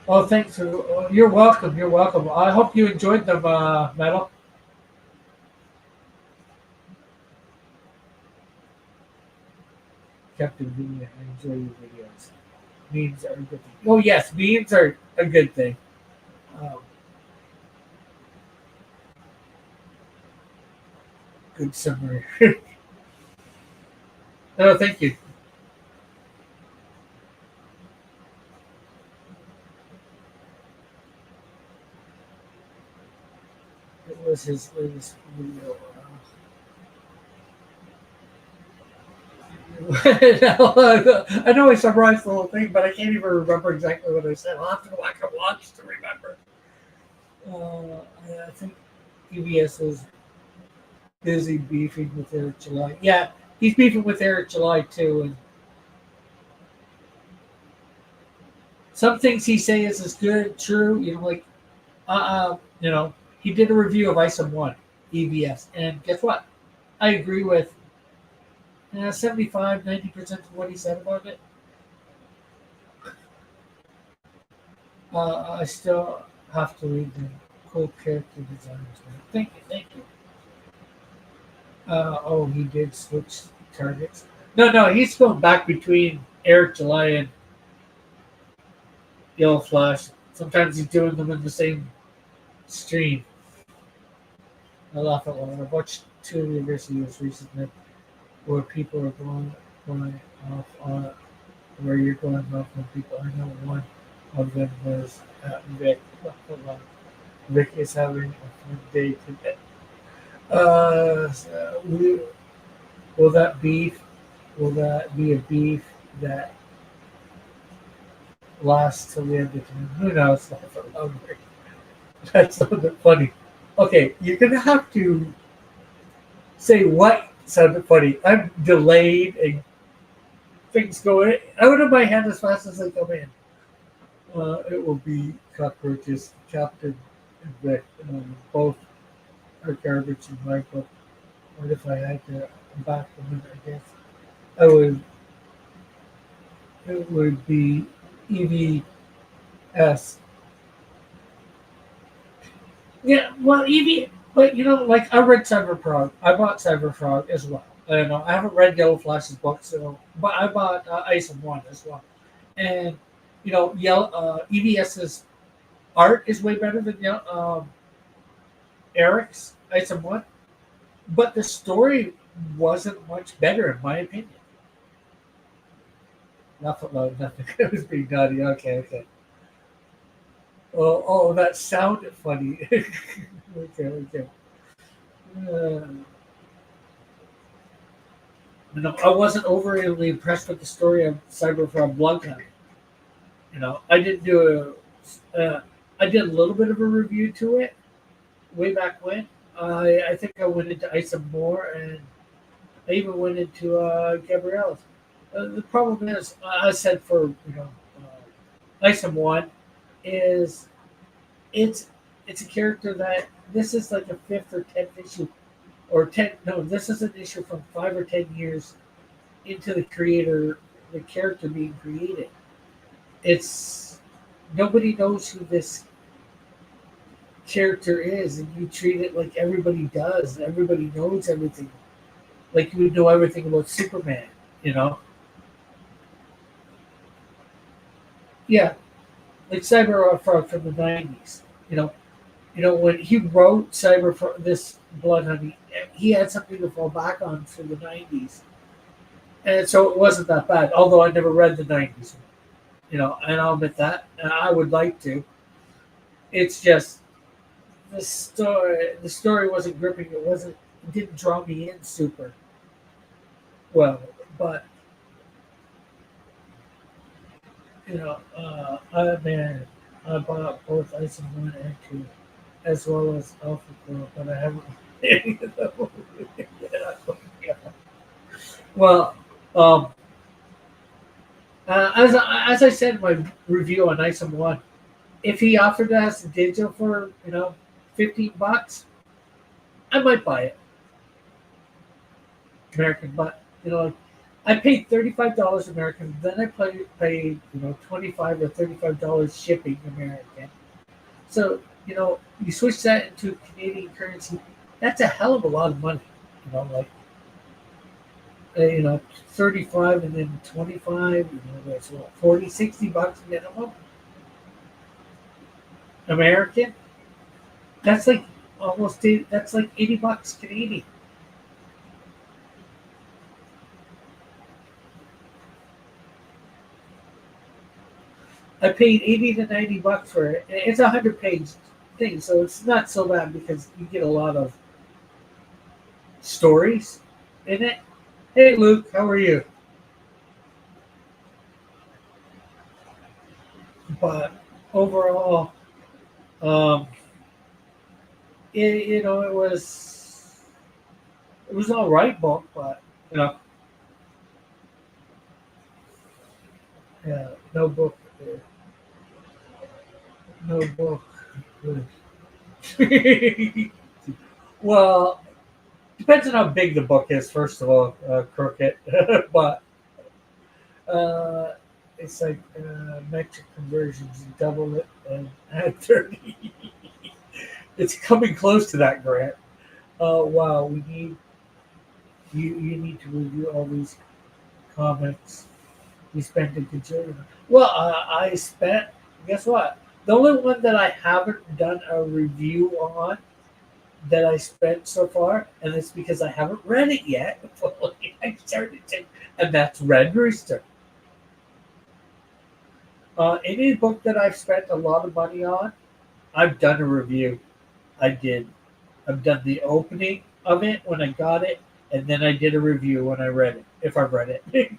oh, thanks. You're welcome. You're welcome. I hope you enjoyed them, Metal. Captain V, I enjoy your videos. Memes are a good thing. Oh, yes, memes are a good thing. Um, good summary. Oh, thank you. It was his latest video. I know I summarized the whole thing, but I can't even remember exactly what I said. I'll have to go back and watch to remember. I think EBS is busy beefing with Eric July. Yeah, he's beefing with Eric July too, and some things he says is good, true. Like he did a review of ISOM One, EBS, and guess what? I agree with 75, 90% of what he said about it. I still have to read the cool character designs. Man. Thank you, thank you. Oh, he did switch targets. No, he's going back between Eric July and Yellow Flash. Sometimes he's doing them in the same stream. I laugh at one. I've watched two of the videos recently where people are going off on where you're going off on people. I know one of them was Vic. Vic is having a fun day today. Will that beef? Will that be a beef that lasts till the end of time? Who knows? That's something funny. Okay, you're gonna have to say what sounded funny. I'm delayed and things go out of my head as fast as they come in. It will be cockroaches, Captain and Vic. Both are garbage in my book. What if I had to back them in? I guess I would. It would be EVS. Yeah, well, but like I read Cyberfrog. I bought Cyberfrog as well. I don't know. I haven't read Yellow Flash's book, but I bought Ice and One as well. And EVS's art is way better than Eric's Ice and One, but the story wasn't much better in my opinion. Nothing, nothing. It was being naughty. Okay, okay. Oh, that sounded funny. Okay, okay. Uh, no, I wasn't overly impressed with the story of Cyberfrog Bloodhound. I didn't do I did a little bit of a review to it way back when. I think I went into Isom more, and I even went into Gabrielle's. The problem is, I said for Isom One is it's it's a character that this is like a fifth or tenth issue, or ten. No, this is an issue from 5 or 10 years into the character being created. It's nobody knows who this character is, and you treat it like everybody does. Everybody knows everything, like you would know everything about Superman. You know, yeah, like Cyberfrog from the '90s. You know, when he wrote this Blood Honey, he had something to fall back on for the '90s, and so it wasn't that bad. Although I never read the '90s, and I'll admit that, and I would like to. It's just the story wasn't gripping. It didn't draw me in super well. But I bought both Ice and One and Two, as well as Alpha Pro, but I haven't. Well, um, as I said in my review on Isom One, if he offered us a digital for $15, I might buy it American. But I paid $35 American. Then I paid 25 or $35 shipping American. So you switch that into Canadian currency. That's a hell of a lot of money. Like 35 and then 25. That's what, 40, $60 minimum American. That's like that's like $80 Canadian. I paid 80 to 90 bucks for it. It's a 100-page thing, so it's not so bad because you get a lot of stories in it. Hey, Luke, how are you? But overall, um, it was all right book, but you know, yeah, no book, no book. Well, depends on how big the book is. First of all, crooked, but uh, it's like metric conversions. You double it and add 30. It's coming close to that, Grant. Wow, we need you need to review all these comics. You spent a gajillion. Well, I spent. Guess what? The only one that I haven't done a review on that I spent so far, and it's because I haven't read it yet. I started to, and that's Red Rooster. Any book that I've spent a lot of money on, I've done a review. I did. I've done the opening of it when I got it, and then I did a review when I read it, if I've read it.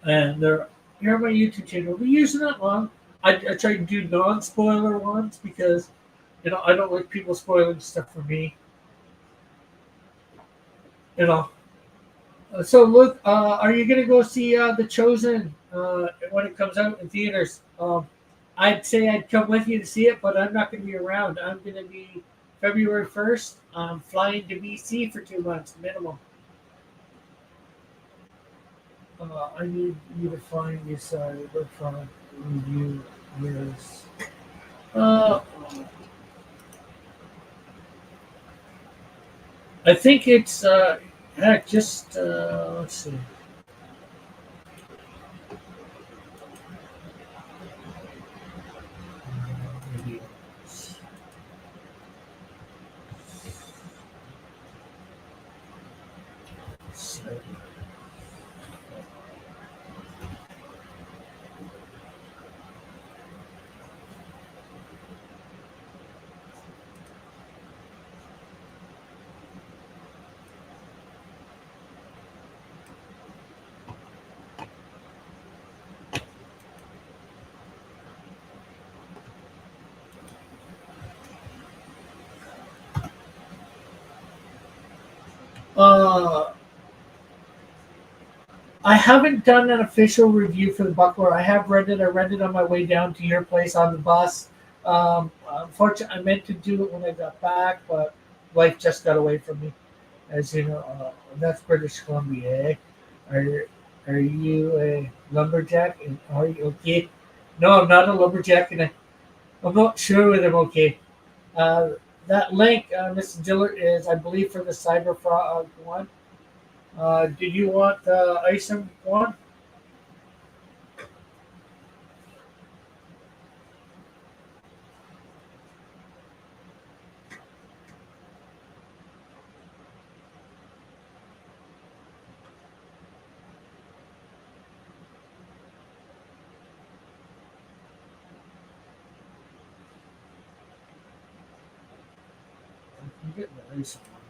And they're here on my YouTube channel. They're usually not long. I try to do non-spoiler ones because I don't like people spoiling stuff for me. You know. So look, are you gonna go see The Chosen when it comes out in theaters? I'd say I'd come with you to see it, but I'm not gonna be around. I'm gonna be February 1st. I'm flying to BC for 2 months minimum. I need you to find your cyberpunk review years. Uh, I think it's heck, just let's see. Maybe it's, uh, I haven't done an official review for the Buckler. I have read it. I read it on my way down to your place on the bus. Unfortunately, I meant to do it when I got back, but life just got away from me. As you know, that's British Columbia. Eh? Are are you a lumberjack? And are you okay? No, I'm not a lumberjack, and I'm not sure whether I'm okay. Uh, that link, Mr. Dillard, is I believe for the Cyber Frog one. Do you want the ISIM one? I can get the ISIM one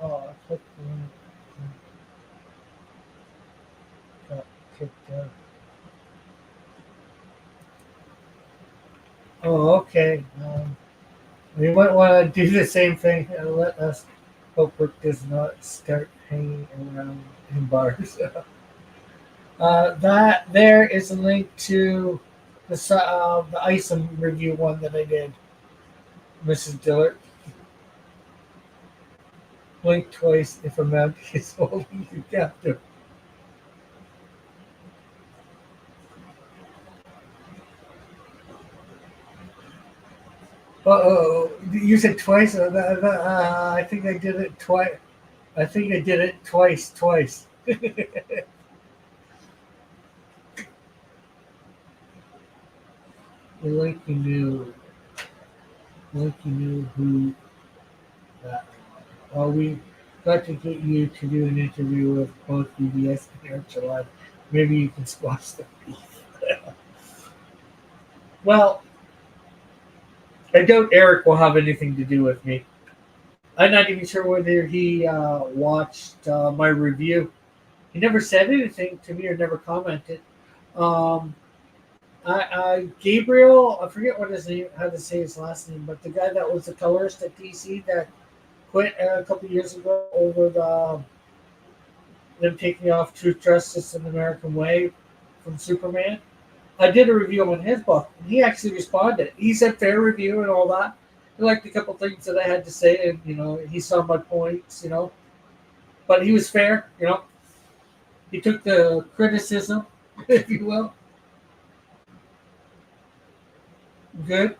Oh, I clicked the link and got kicked out. Oh, okay. We might want to do the same thing and let us hope it does not start hanging around in bars. That there is a link to the ISOM review one that I did, Mrs. Dillard. Blink twice if a man is holding you captive. Oh, you said twice. I think I did it twice. I think I did it twice. Like like you knew who that. Well, we got to get you to do an interview with both BBS and Eric July. Maybe you can squash the beef. Well, I doubt Eric will have anything to do with me. I'm not even sure whether he watched my review. He never said anything to me or never commented. Um, Gabriel, I forget what his name, how to say his last name, but the guy that was the colorist at DC that quit a couple years ago over them taking off Truth, Justice, and the American Way from Superman. I did a review on his book, and he actually responded. He said fair review and all that. He liked a couple things that I had to say, and he saw my points, but he was fair, He took the criticism, if you will. Good.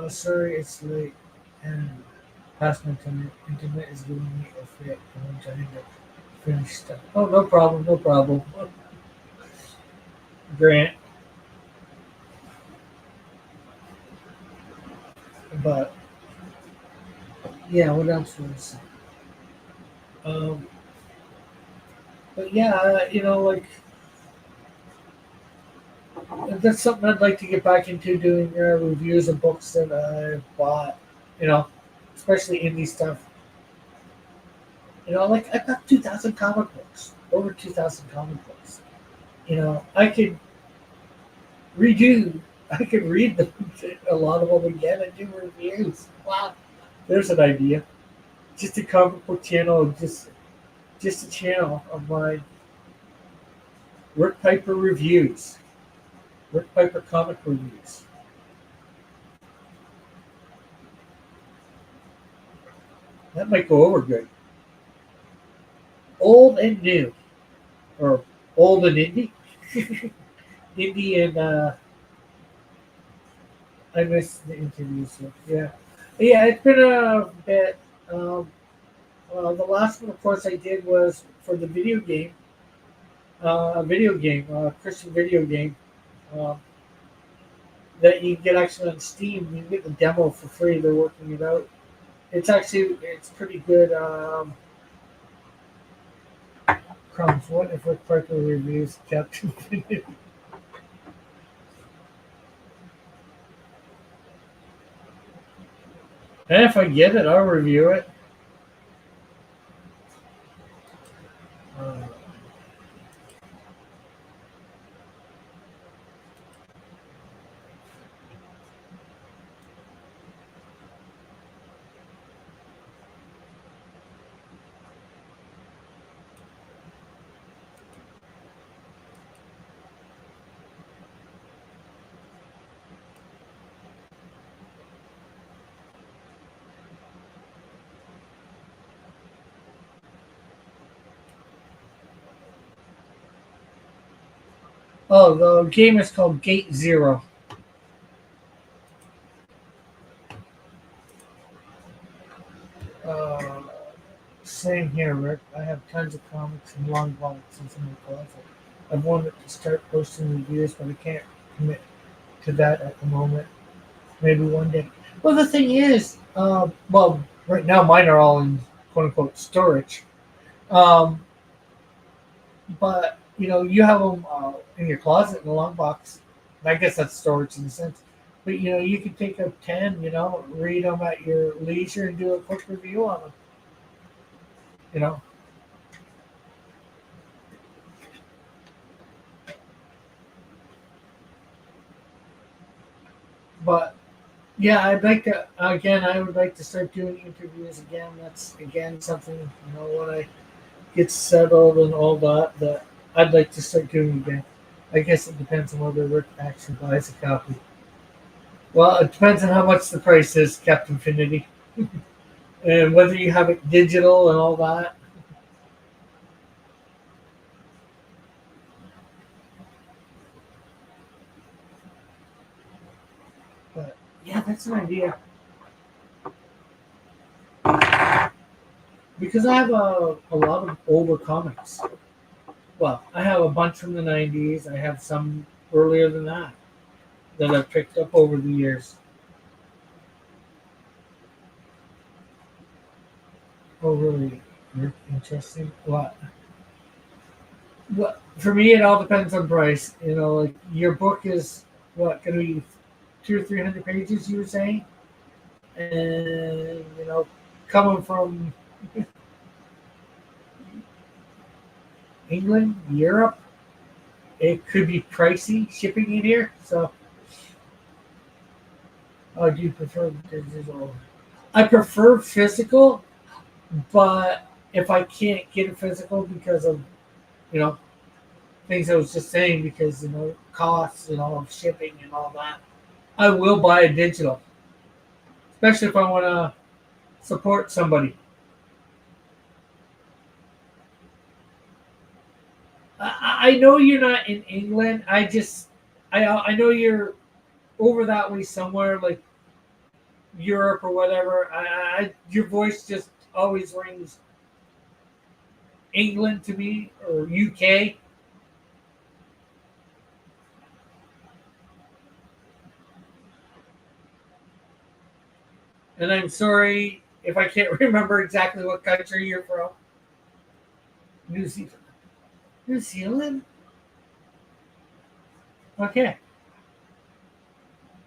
Sorry, it's late, and past my internet is giving me a fit, and I'm trying to finish stuff. Oh, no problem, no problem. Grant, but yeah, what else was? Um, but yeah, like that's something I'd like to get back into doing reviews of books that I bought. You know, especially indie stuff. Like I've got 2,000 comic books, over 2,000 comic books. I could redo, I could read them, a lot of them again and do reviews. Wow, there's an idea. Just a comic book channel, just a channel of my Rick Piper reviews, Rick Piper comic reviews. That might go over good. Old and new, or old and indie, indie and I missed the interviews. So, yeah, yeah, it's been a bit. Um, the last one, of course, I did was for the video game, Christian video game uh, that you can get actually on Steam. You can get the demo for free. They're working it out. It's pretty good. Crumbs. What if Rick Parker reviews Captain Finnick? And if I get it, I'll review it. Uh, oh, the game is called Gate Zero. Uh, Same here, Rick. I have tons of comics and long boxes in my closet. I've wanted to start posting reviews, but I can't commit to that at the moment. Maybe one day. Well, the thing is, well, right now mine are all in quote unquote storage. Um, but you have them in your closet in a long box. I guess that's storage in a sense. But you can take up 10. Read them at your leisure and do a quick review on them. You know, but yeah, I'd like to again. I would like to start doing interviews again. That's again something when I get settled and all that I'd like to start doing again. I guess it depends on whether Rick actually buys a copy. Well, it depends on how much the price is, Captain Infinity, and whether you have it digital and all that. But yeah, that's an idea because I have a lot of older comics. Well, I have a bunch from the '90s. I have some earlier than that I've picked up over the years. Oh, really? Interesting. What for me, it all depends on price. Like your book is what going to be 200 or 300 pages, you were saying, and coming from England, Europe, it could be pricey shipping in here. So, do you prefer digital? I prefer physical, but if I can't get it physical because of you know things I was just saying, because costs and all of shipping and all that, I will buy a digital, especially if I want to support somebody. I know you're not in England. I know you're over that way somewhere, like Europe or whatever. Your voice just always rings England to me or UK. And I'm sorry if I can't remember exactly what country you're from. New Zealand. New Zealand? Okay.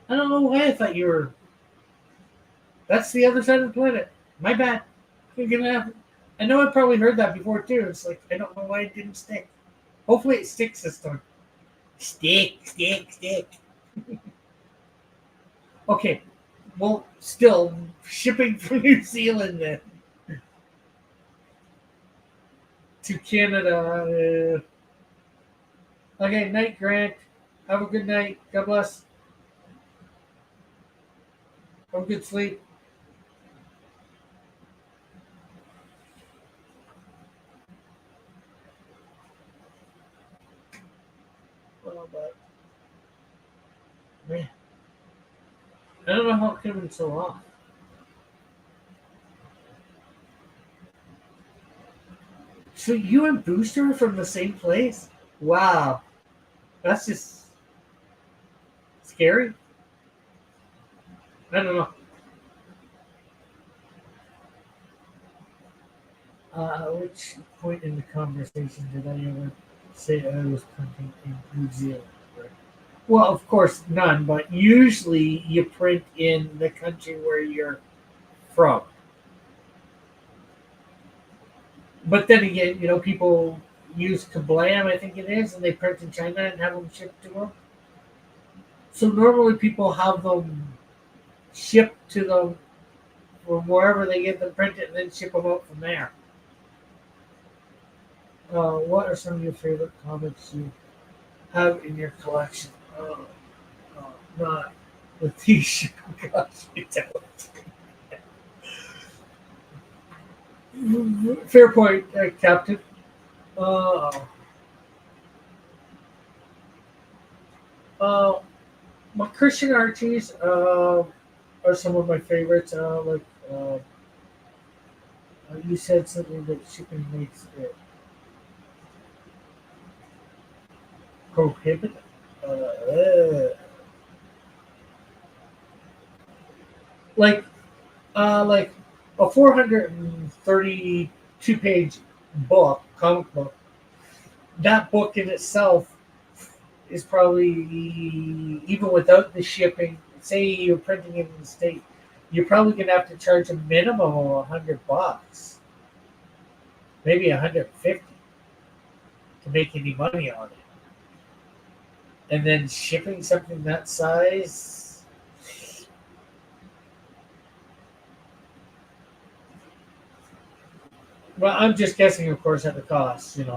I don't know why I thought you were. That's the other side of the planet. My bad. I know I probably heard that before too. It's like I don't know why it didn't stick. Hopefully it sticks this time. Stick, stick, stick. Okay. Well, still shipping from New Zealand then to Canada. Okay, night, Grant. Have a good night. God bless. Have a good sleep. Well, but man, I don't know how it could have been so off. So you and Booster are from the same place? Wow, that's just scary. I don't know. Which point in the conversation did I ever say I was printing in New Zealand? Right? Well, of course, none, but usually you print in the country where you're from. But then again, people use Kablam, I think it is, and they print in China and have them shipped to them. So normally people have them shipped to them from wherever they get them printed and then ship them out from there. What are some of your favorite comics you have in your collection? Not with these shipping costs. Fair point, Captain. Uh, uh, my Christian Archies are some of my favorites. You said something that shipping makes it prohibitive. Like like a 432 page comic book. That book in itself is probably, even without the shipping, say you're printing it in the state, you're probably gonna have to charge a minimum of $100, maybe 150 to make any money on it. And then shipping something that size, well, I'm just guessing, of course, at the cost, and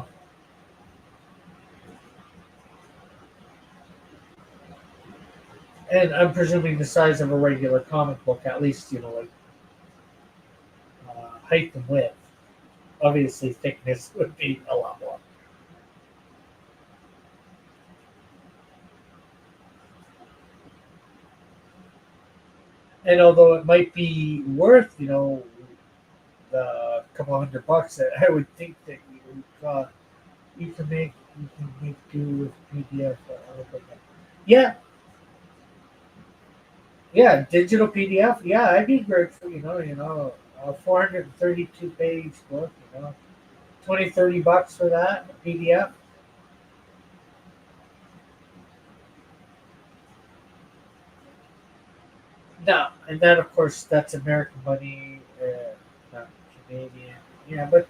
I'm presuming the size of a regular comic book, at least, like height and width. Obviously, thickness would be a lot more. And although it might be worth, the couple $100, I would think that you can make do with PDF. Yeah, yeah, digital PDF. Yeah, I'd be grateful. A 432 page book. 20-30 bucks for that PDF. No, and then of course that's American money, not Canadian. Yeah, but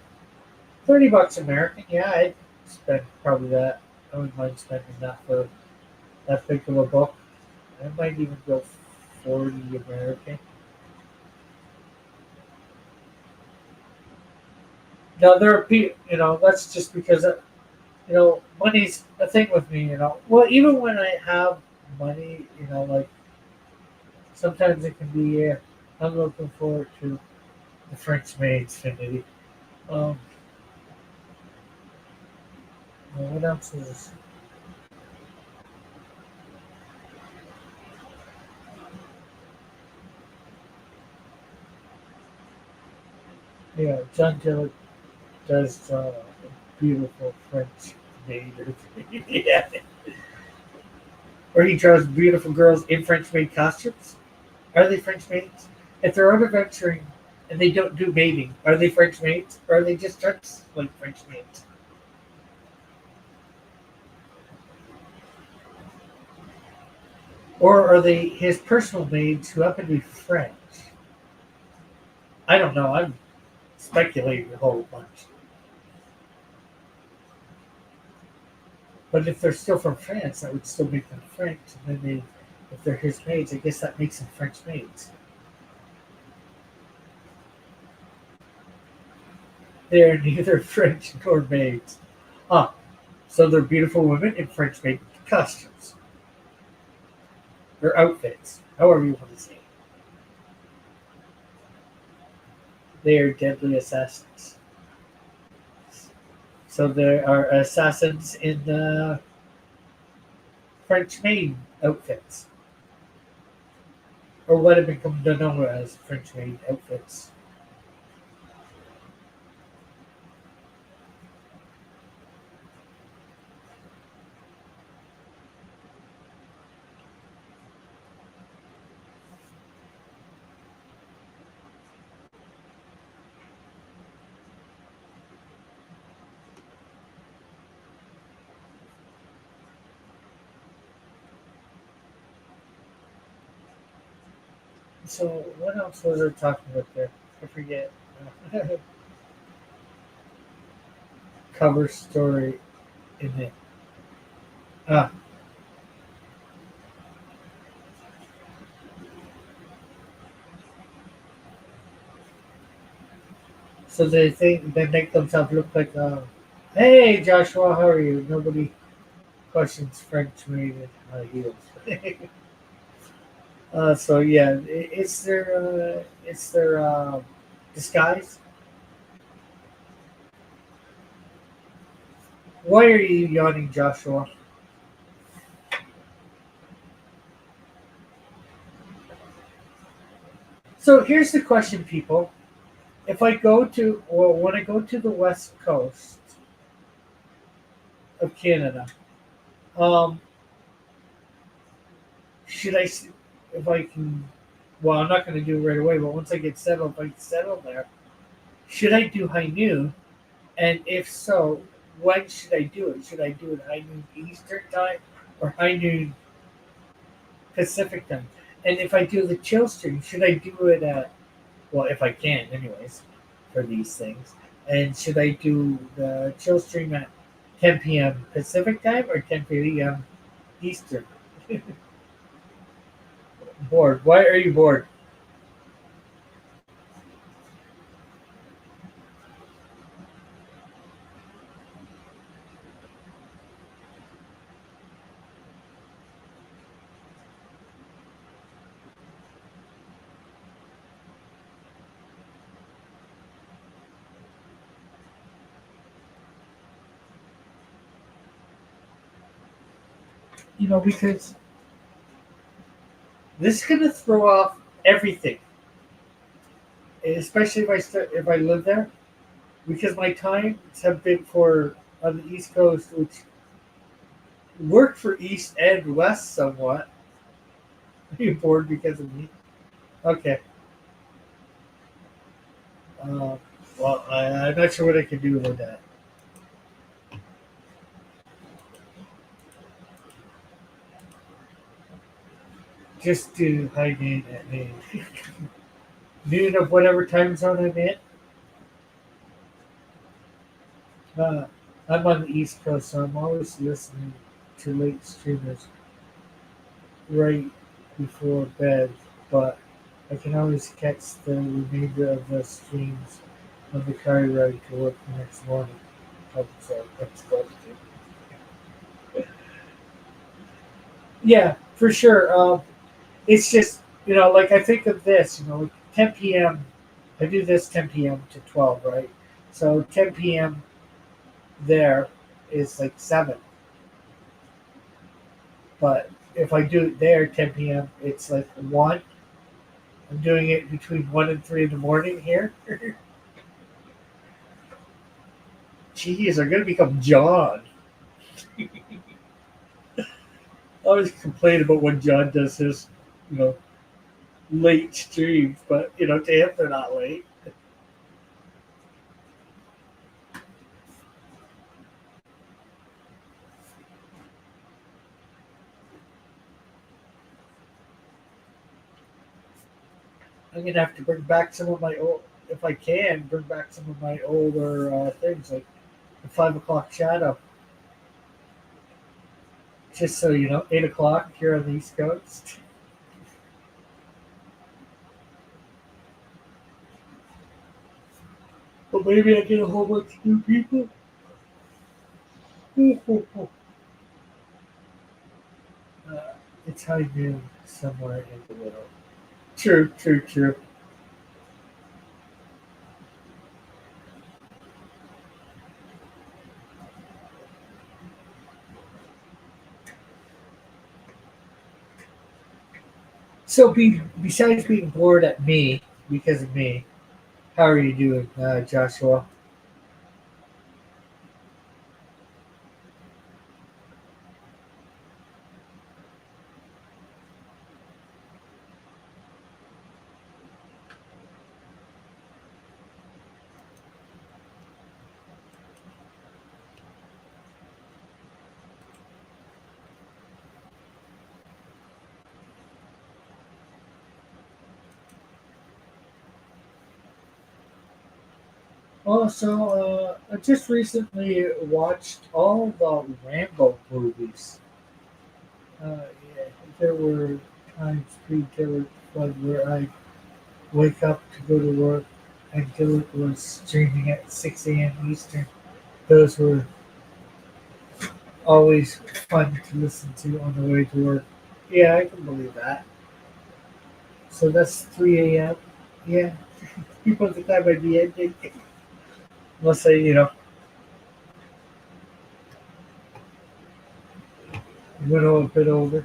$30 American. Yeah, I'd spend probably that. I wouldn't mind spending that for that big of a book. I might even go 40 American. Now there are people, that's just because money's a thing with me. Well, even when I have money, like sometimes it can be. I'm looking forward to the French Maid's Finity. Um, what else is? Yeah, John Dillon does beautiful French maid. Yeah, or he draws beautiful girls in French maid costumes. Are they French maids? If they're out adventuring and they don't do mating, are they French maids? Or are they just dressed like French maids? Or are they his personal maids who happen to be French? I don't know. I'm speculating a whole bunch. But if they're still from France, that would still make them French. And then if they're his maids, I guess that makes them French maids. They are neither French nor maids. Ah, so they're beautiful women in French maid costumes. Or outfits, however you want to say it. They are deadly assassins. So there are assassins in French maid outfits. Or what have become known as French maid outfits. So what else was I talking about there? I forget. Cover story in it. Ah, so they make themselves look like, hey Joshua, how are you? Nobody questions French made in high heels. So yeah, it's their disguise. Why are you yawning, Joshua? So here's the question, people. If I go to, well, when I go to the west coast of Canada, um, should I, if I can, well, I'm not going to do it right away, but once I get settled, if I settle there, should I do high noon? And if so, when should I do it? Should I do it high noon Eastern time or high noon Pacific time? And if I do the chill stream, should I do it at, well, if I can, anyways, for these things? And should I do the chill stream at 10 p.m. Pacific time or 10 p.m. Eastern? Bored. Why are you bored? Because this is gonna throw off everything, especially if I live there, because my times have been for on the East Coast, which work for East and West somewhat. Are you bored because of me? Okay. Uh, well, I'm not sure what I can do about that. Just to hide in at noon. Noon of whatever time zone I'm in. Uh, I'm on the East Coast, so I'm always listening to late streamers right before bed, but I can always catch the remainder of the streams on the car ride to work the next morning. So that's good. Yeah, for sure. It's just, like I think of this, like 10 p.m. I do this 10 p.m. to 12, right? So 10 p.m. there is like 7. But if I do it there 10 p.m., it's like 1. I'm doing it between 1 and 3 in the morning here. Jeez, I'm going to become John. I always complain about when John does his, you know, late streams, but, to him, they're not late. I'm going to have to bring back some of my old, if I can, bring back some of my older things, like the 5 o'clock shadow. Just so you know, 8 o'clock here on the East Coast. But maybe I get a whole bunch of new people. It's high noon somewhere in the middle. True, true, true. So, besides being bored at me because of me, how are you doing, Joshua? Also, I just recently watched all the Rambo movies. Yeah, there were times pre-Gillett Flood where I wake up to go to work and Gillett was streaming at 6 a.m. Eastern. Those were always fun to listen to on the way to work. Yeah, I can believe that. So that's 3 a.m. Yeah, people at the time I'd be ending. Unless I, went a bit older.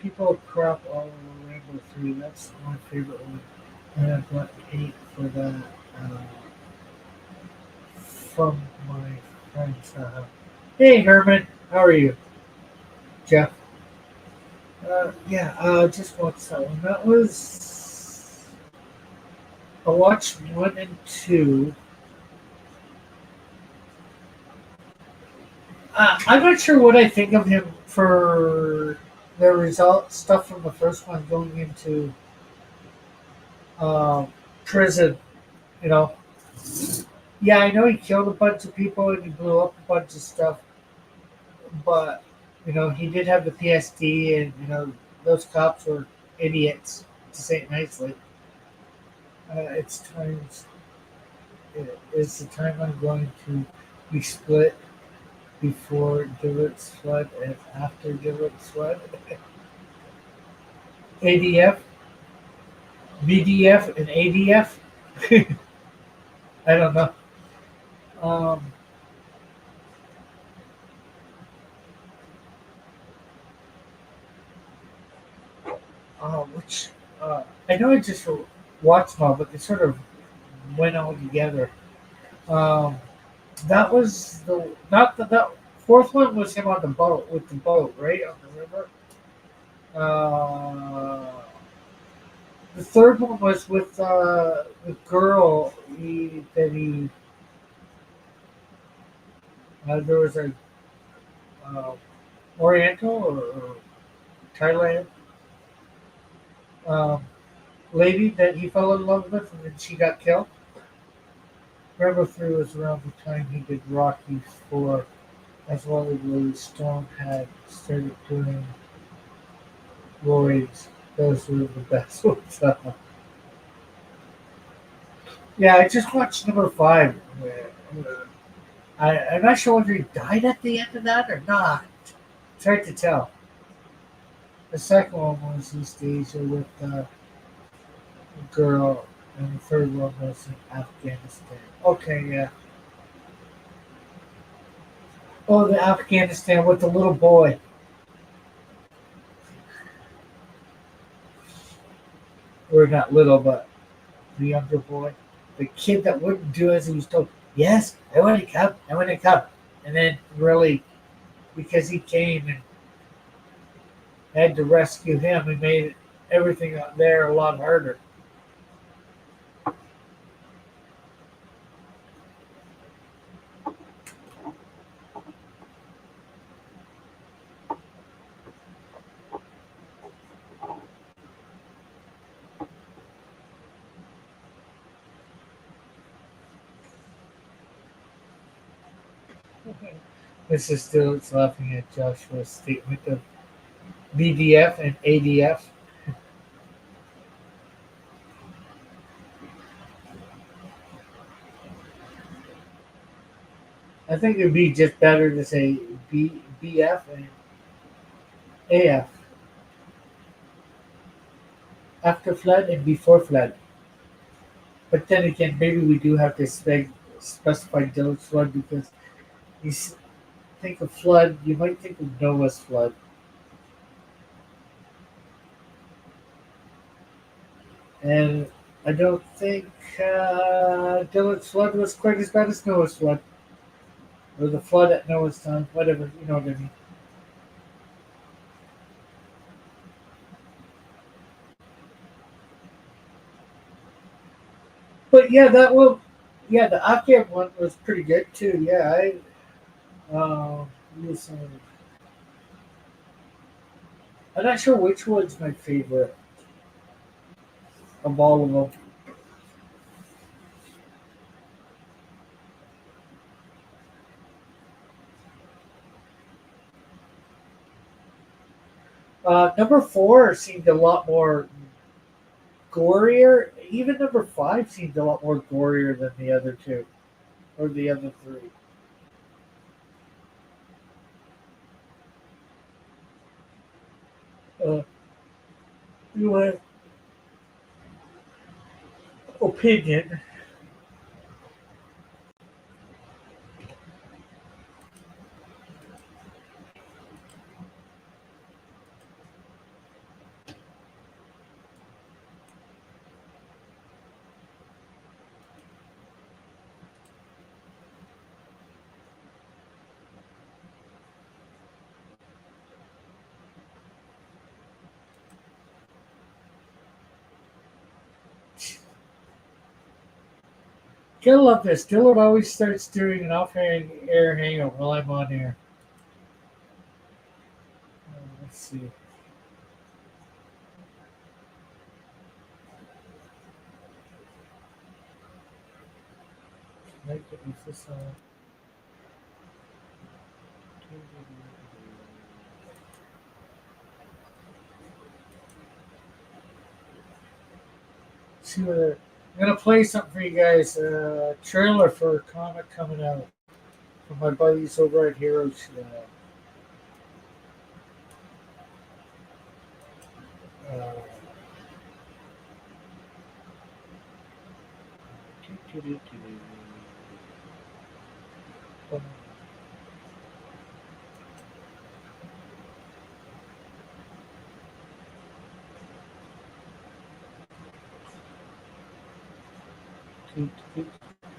People crap all over Rainbow 3. That's my favorite one. And I've got 8 for that. Uh, from my friends. Hey Herman, how are you, Jeff? Yeah, just watched that one. That was I watched one and two. I'm not sure what I think of him for the result stuff from the first one going into uh, prison. You know, yeah, I know he killed a bunch of people and he blew up a bunch of stuff, but he did have the PSD, and those cops were idiots, to say it nicely. It's times. Is the timeline going to be split before Dillard's flood and after Dillard's flood? ADF, BDF, and ADF. I don't know. Um, which I know I just watched them all, but they sort of went all together. Um, that was the not the that fourth one was him on the boat with the boat, right, on the river. Uh, the third one was with the girl that he there was a uh, Oriental or Thailand um, lady that he fell in love with, and then she got killed. Rebel 3 was around the time he did Rocky 4, as well as Louis Stone had started doing Lloyd's. Those were the best ones. Yeah, I just watched number 5. I'm not sure whether he died at the end of that or not. It's hard to tell. The second one was East Asia with a girl, and the third one was in Afghanistan. Okay, yeah. Oh, the Afghanistan with the little boy. Or not little, but the younger boy. The kid that wouldn't do as he was told. Yes, I want to come. I want to come. And then really, because he came and had to rescue him, it made everything out there a lot harder. Mrs. Stilts laughing at Joshua's statement of BDF and ADF. I think it would be just better to say BF and AF. After flood and before flood. But then again, maybe we do have to specify Noah's flood because think of flood, you might think of Noah's flood. And I don't think Dylan's flood was quite as bad as Noah's flood. Or the flood at Noah's time, whatever, you know what I mean. But yeah, yeah, the Afghan one was pretty good too. Yeah, was, I'm not sure which one's my favorite of all of them. Number 4 seemed a lot more gorier. Even number 5 seemed a lot more gorier than the other two or the other three. Uh, your opinion? Gotta love this. Dylan always starts doing an off-air hangout while I'm on air. Let's see. Is this on? See what I'm gonna play something for you guys. Trailer for a comic coming out from my buddies over at Heroes. Uh,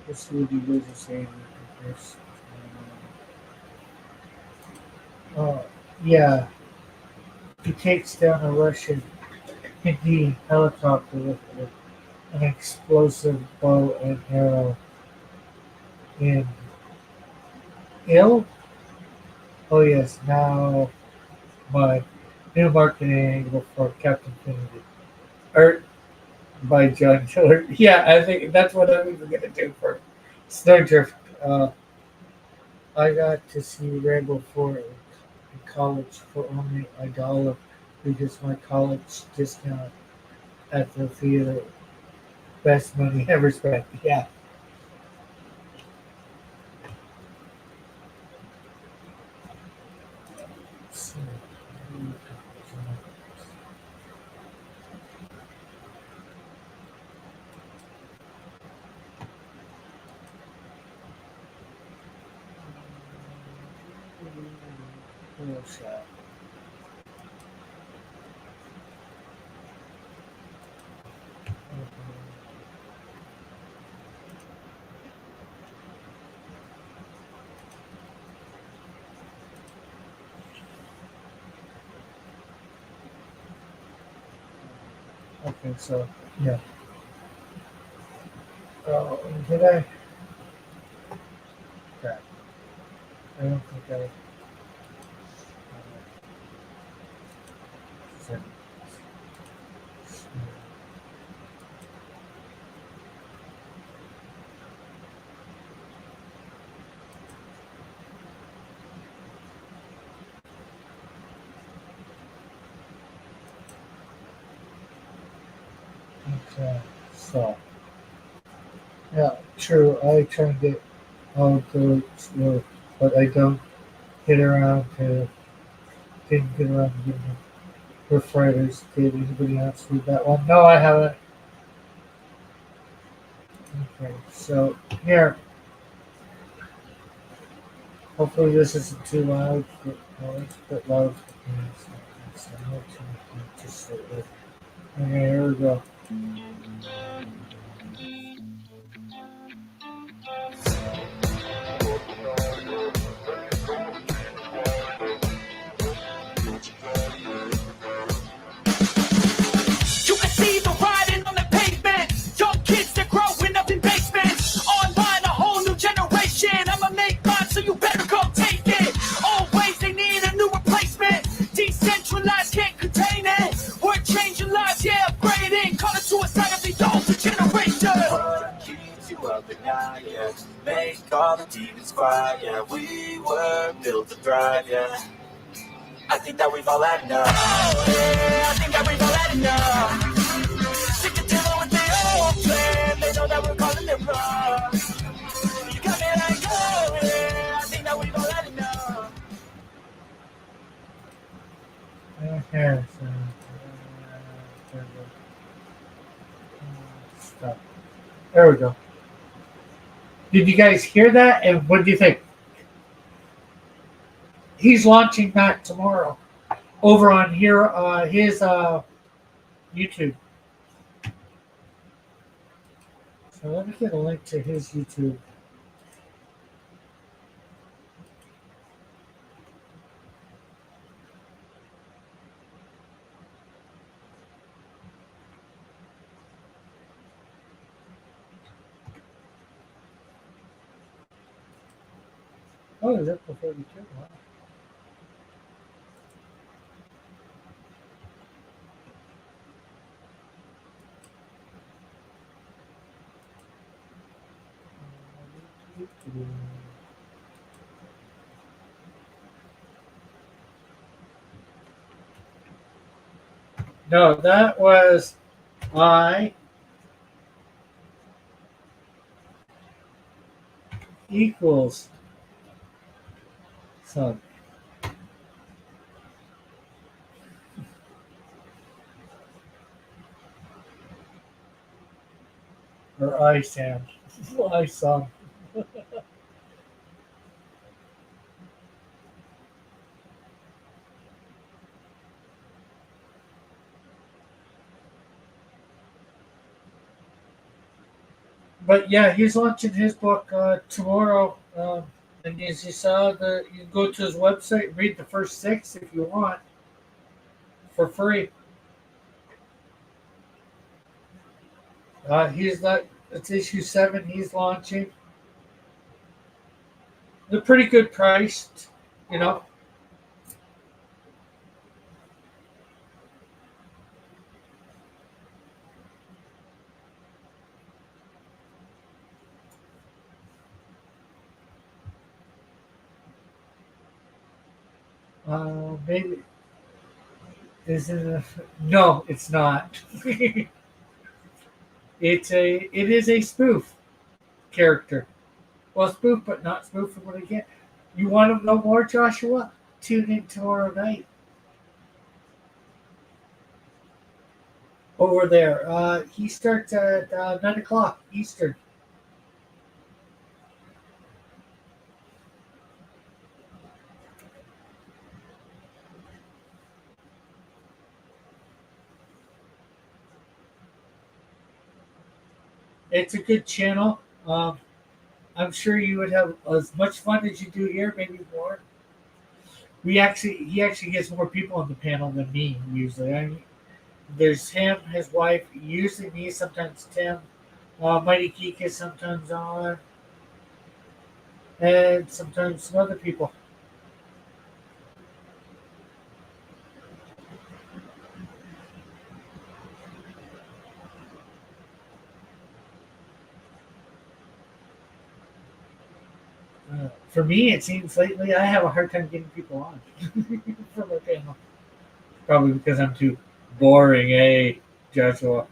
let's see what you guys are saying with this. Yeah, he takes down a Russian Hindi helicopter with an explosive bow and arrow in ill. Oh yes, now my new marketing angle for Captain Kennedy. Art by John Tiller. Yeah, I think that's what I'm even gonna do for Snowdrift. I got to see Rambo 4 in college for only $1 because my college discount at the theater. Best money ever spent. Yeah. So, real shot. Okay, so yeah. Did I? Crap. I don't think I. Said. Okay, so yeah, true. I try and get all the work, but I don't get around to didn't get around to getting the Rough Riders. Did anybody else read that one? No, I haven't. Okay, so here, hopefully this isn't too loud. No, it's a bit loud for me. So I'm not too just sit with. Okay, here we go. You can see the riding on the pavement. Young kids, they're growing up in basements. Online, a whole new generation. I'ma make mine, so you better go take it. Always, they need a new replacement. Decentralized, can't contain it. We're changing lives, yeah, upgrading. Call it suicide of the older generation. What keeps you up at night, yeah? Make all the demons quiet, yeah. We were built to thrive, yeah. I think that we've all had enough. Oh, yeah, I think that we've all had enough. Sick and tired with their old plan. They know that we're calling it wrong. You got me like, oh, yeah, I think that we've all had enough. Okay, so stop. There we go. Did you guys hear that? And what do you think? He's launching that tomorrow over on here his YouTube. So let me get a link to his YouTube. Oh, is that for 32? Wow. No, that was I equals sun. Or I sound. I sung. But yeah, he's launching his book tomorrow. And as you saw, you can go to his website, read the first six if you want for free. He's not. It's issue 7. He's launching. They're pretty good priced, you know. Maybe is it a, no, it's not. It is a spoof character. Well, spoof, but not spoof from what I get. You want to know more, Joshua? Tune in tomorrow night over there. He starts at 9 o'clock Eastern. It's a good channel. I'm sure you would have as much fun as you do here, maybe more. He actually gets more people on the panel than me usually. There's him, his wife, usually me, sometimes Tim. Mighty Geek is sometimes on, and sometimes some other people. For me, it seems lately I have a hard time getting people on for my panel. Probably because I'm too boring, eh, Joshua?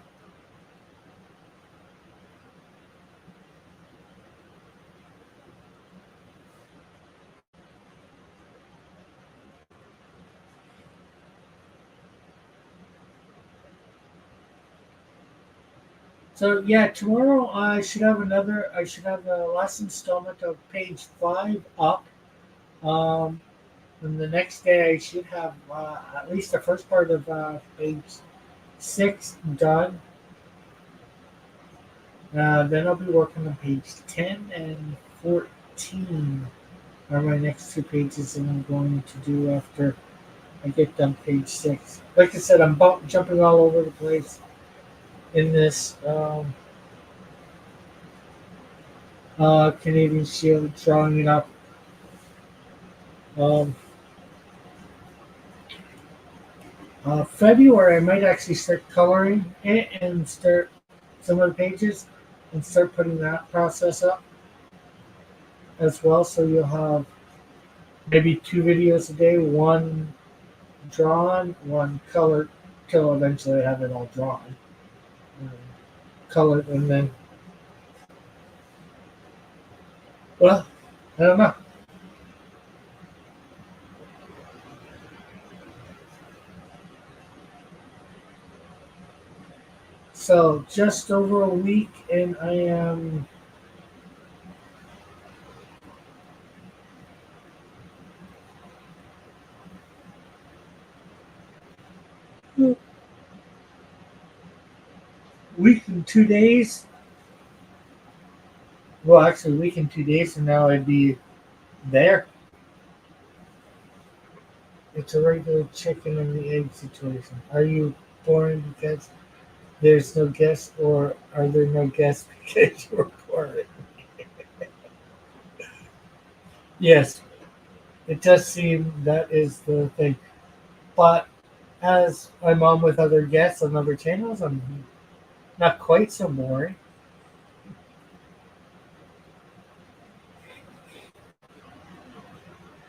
So yeah, tomorrow I should have another. I should have the last installment of page 5 up. Um, and the next day I should have at least the first part of page 6 done. Then I'll be working on page 10 and 14 are my next 2 pages that I'm going to do after I get done page 6. Like I said, I'm jumping all over the place in this Canadian Shield, drawing it up. Um, February, I might actually start coloring it and start some of the pages and start putting that process up as well. So you'll have maybe 2 videos a day, one drawn, one colored, till eventually I have it all drawn, um, colored, and then, well, I don't know. So just over a week, and I am week and 2 days. Well, actually, a week and 2 days, and now I'd be there. It's a regular chicken and the egg situation. Are you boring because there's no guests, or are there no guests because you're boring? Yes, it does seem that is the thing. But as I'm on with other guests on other channels, I'm not quite so boring.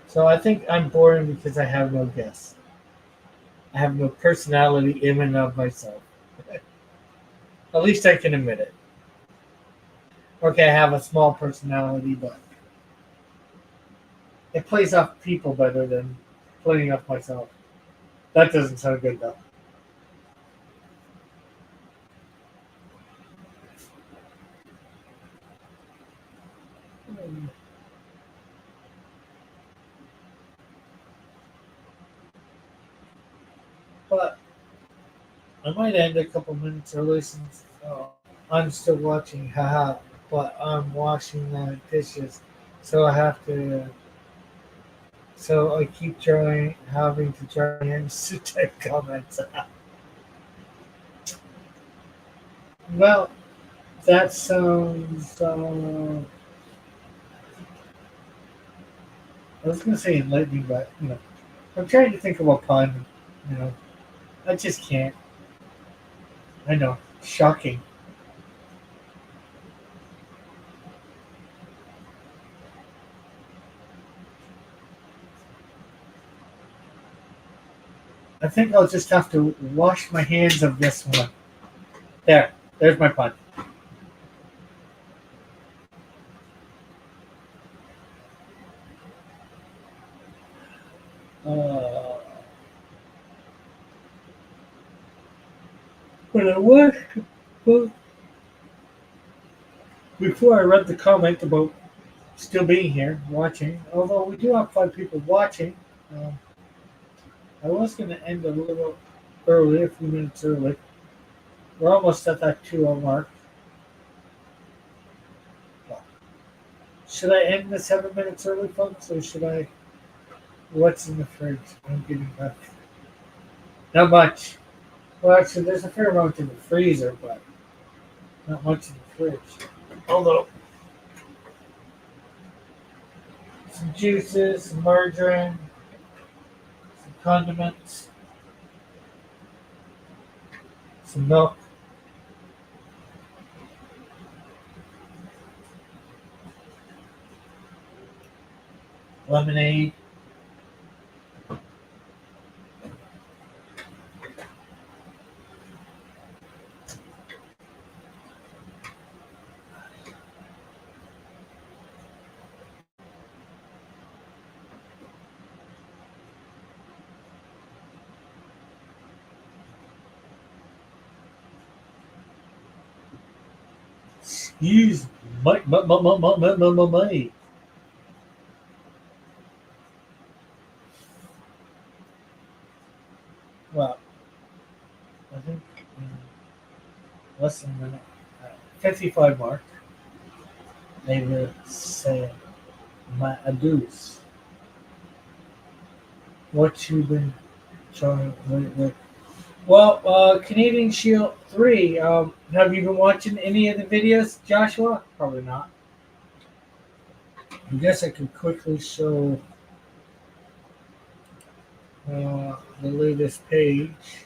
So I think I'm boring because I have no guests. I have no personality in and of myself. At least I can admit it. Okay, I have a small personality, but it plays off people better than playing off myself. That doesn't sound good though. But I might end a couple minutes early since I'm still watching, haha. But I'm washing the dishes, so I have to. So I keep trying, having to try and to type comments. Well, that sounds. I was gonna say enlightening, but I'm trying to think of a pun. You know, I just can't. I know, shocking. I think I'll just have to wash my hands of this one. There's my pun. Uh, but I was well, before I read the comment about still being here watching. Although we do have 5 people watching, um, I was going to end a little early, a few minutes early. We're almost at that 2 hour mark. Well, should I end the 7 minutes early, folks, or should I? What's in the fridge? I'm getting back. Not much. Well, actually, there's a fair amount in the freezer, but not much in the fridge. Although some juices, some margarine, some condiments, some milk. Lemonade. Excuse my. Well, I think less than a minute. 55 mark. They will say my adieus. What you been trying with? Well, Canadian Shield 3. Have you been watching any of the videos, Joshua? Probably not. I guess I could quickly show the latest page.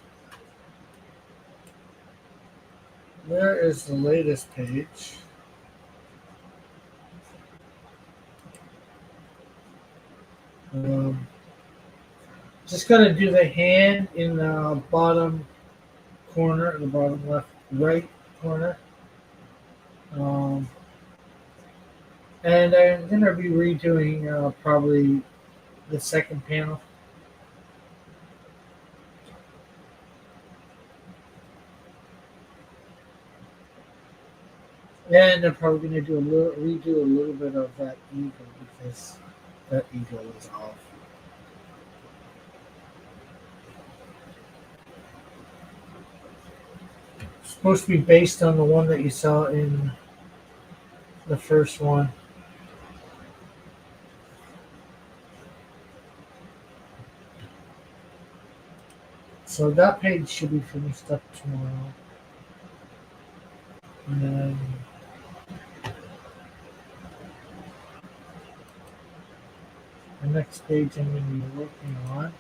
Where is the latest page? Um, just gotta do the hand in the bottom corner, the bottom left, right corner. Um, and I'm gonna be redoing probably the second panel. And I'm probably gonna redo a little bit of that eagle because that eagle is off. It's supposed to be based on the one that you saw in the first one. So that page should be finished up tomorrow. And then next page I'm going to be working on.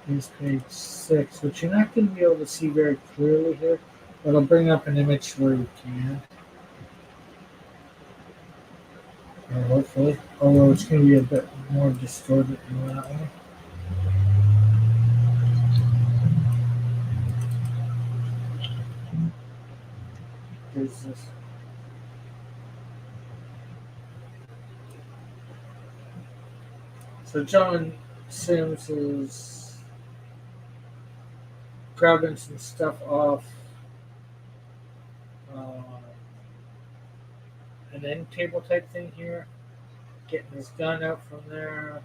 Is page 6, which you're not going to be able to see very clearly here, but I'll bring up an image where you can. Or hopefully. Although it's going to be a bit more distorted than that one. Here's this. So John Sims is grabbing some stuff off an end table type thing here, getting his gun out from there.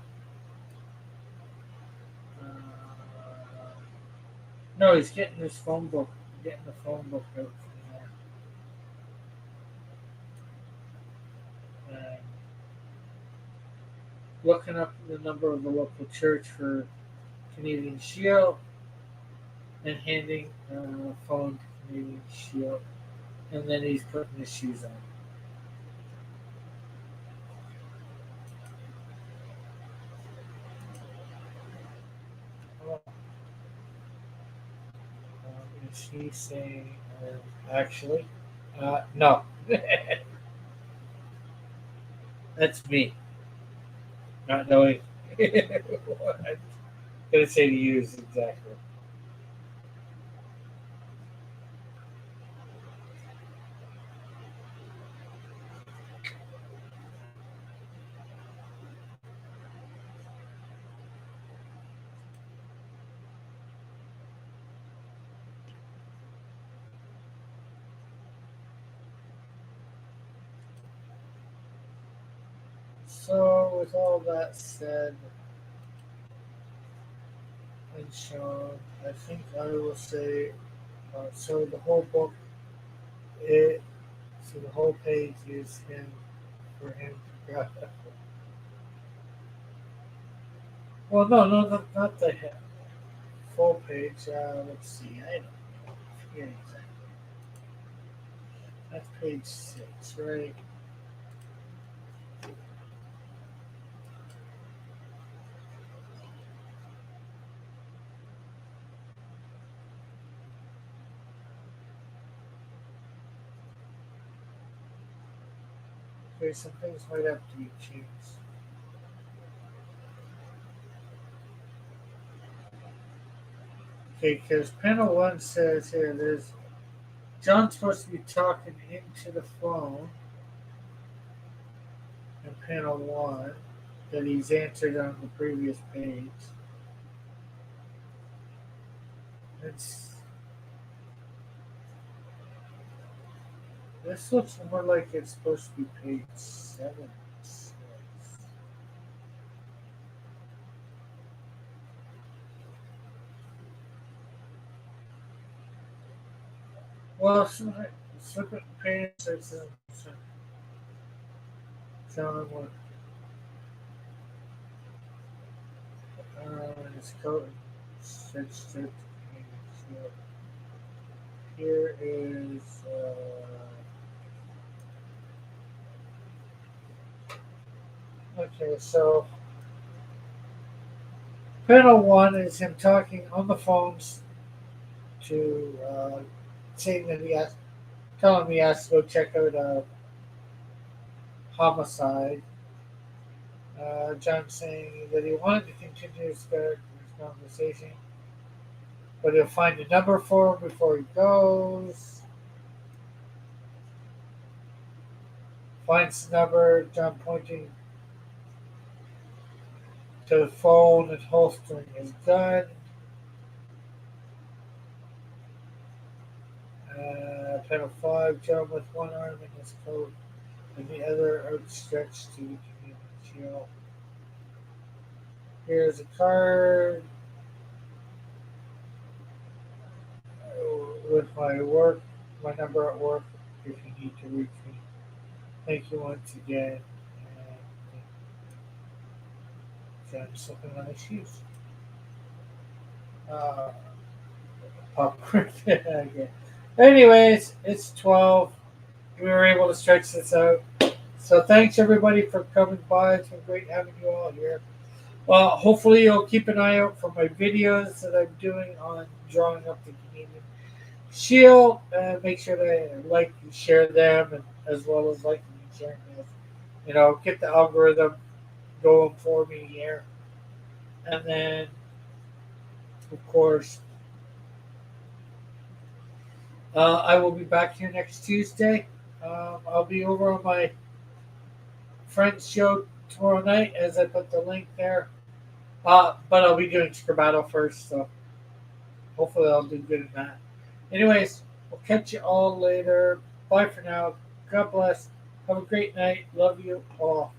No, he's getting his phone book, getting the phone book out from there. And looking up the number of the local church for Canadian Shield and handing a phone to Canadian Shield. And then he's putting his shoes on. Is he saying, actually, no. That's me. Not knowing what I'm going to say to you is exactly. So, with all that said and shown, I think I will say, so the whole book, so the whole page is for him to grab. Well, no, not the full page. Let's see, I don't know. I forget exactly. That's page 6, right? Okay, some things might have to be changed. Okay, because panel 1 says here, there's John's supposed to be talking into the phone in panel 1 that he's answered on the previous page. This looks more like it's supposed to be page 7. Well, flip it page 6. John what? His coat. Here is. Okay, so panel 1 is him talking on the phones to saying that telling him he has to go check out a homicide. John saying that he wanted to continue his conversation, but he'll find a number for him before he goes. Finds the number, John pointing to the phone and holstering his gun. Panel 5, John with one arm in his coat and the other outstretched to the community shield. Here's a card with my number at work if you need to reach me. Thank you once again. And John slipping on his shoes. Uh, popcorn. Okay. Anyways, it's 12. We were able to stretch this out. So thanks everybody for coming by. It's been great having you all here. Hopefully you'll keep an eye out for my videos that I'm doing on drawing up the Canadian Shield. Make sure to like and share them, and as well as liking and sharing this. Get the algorithm going for me here. And then, of course, I will be back here next Tuesday. I'll be over on my friend's show tomorrow night, as I put the link there. But I'll be doing Scribado first, so hopefully I'll do good in that. Anyways, we'll catch you all later. Bye for now. God bless. Have a great night. Love you all.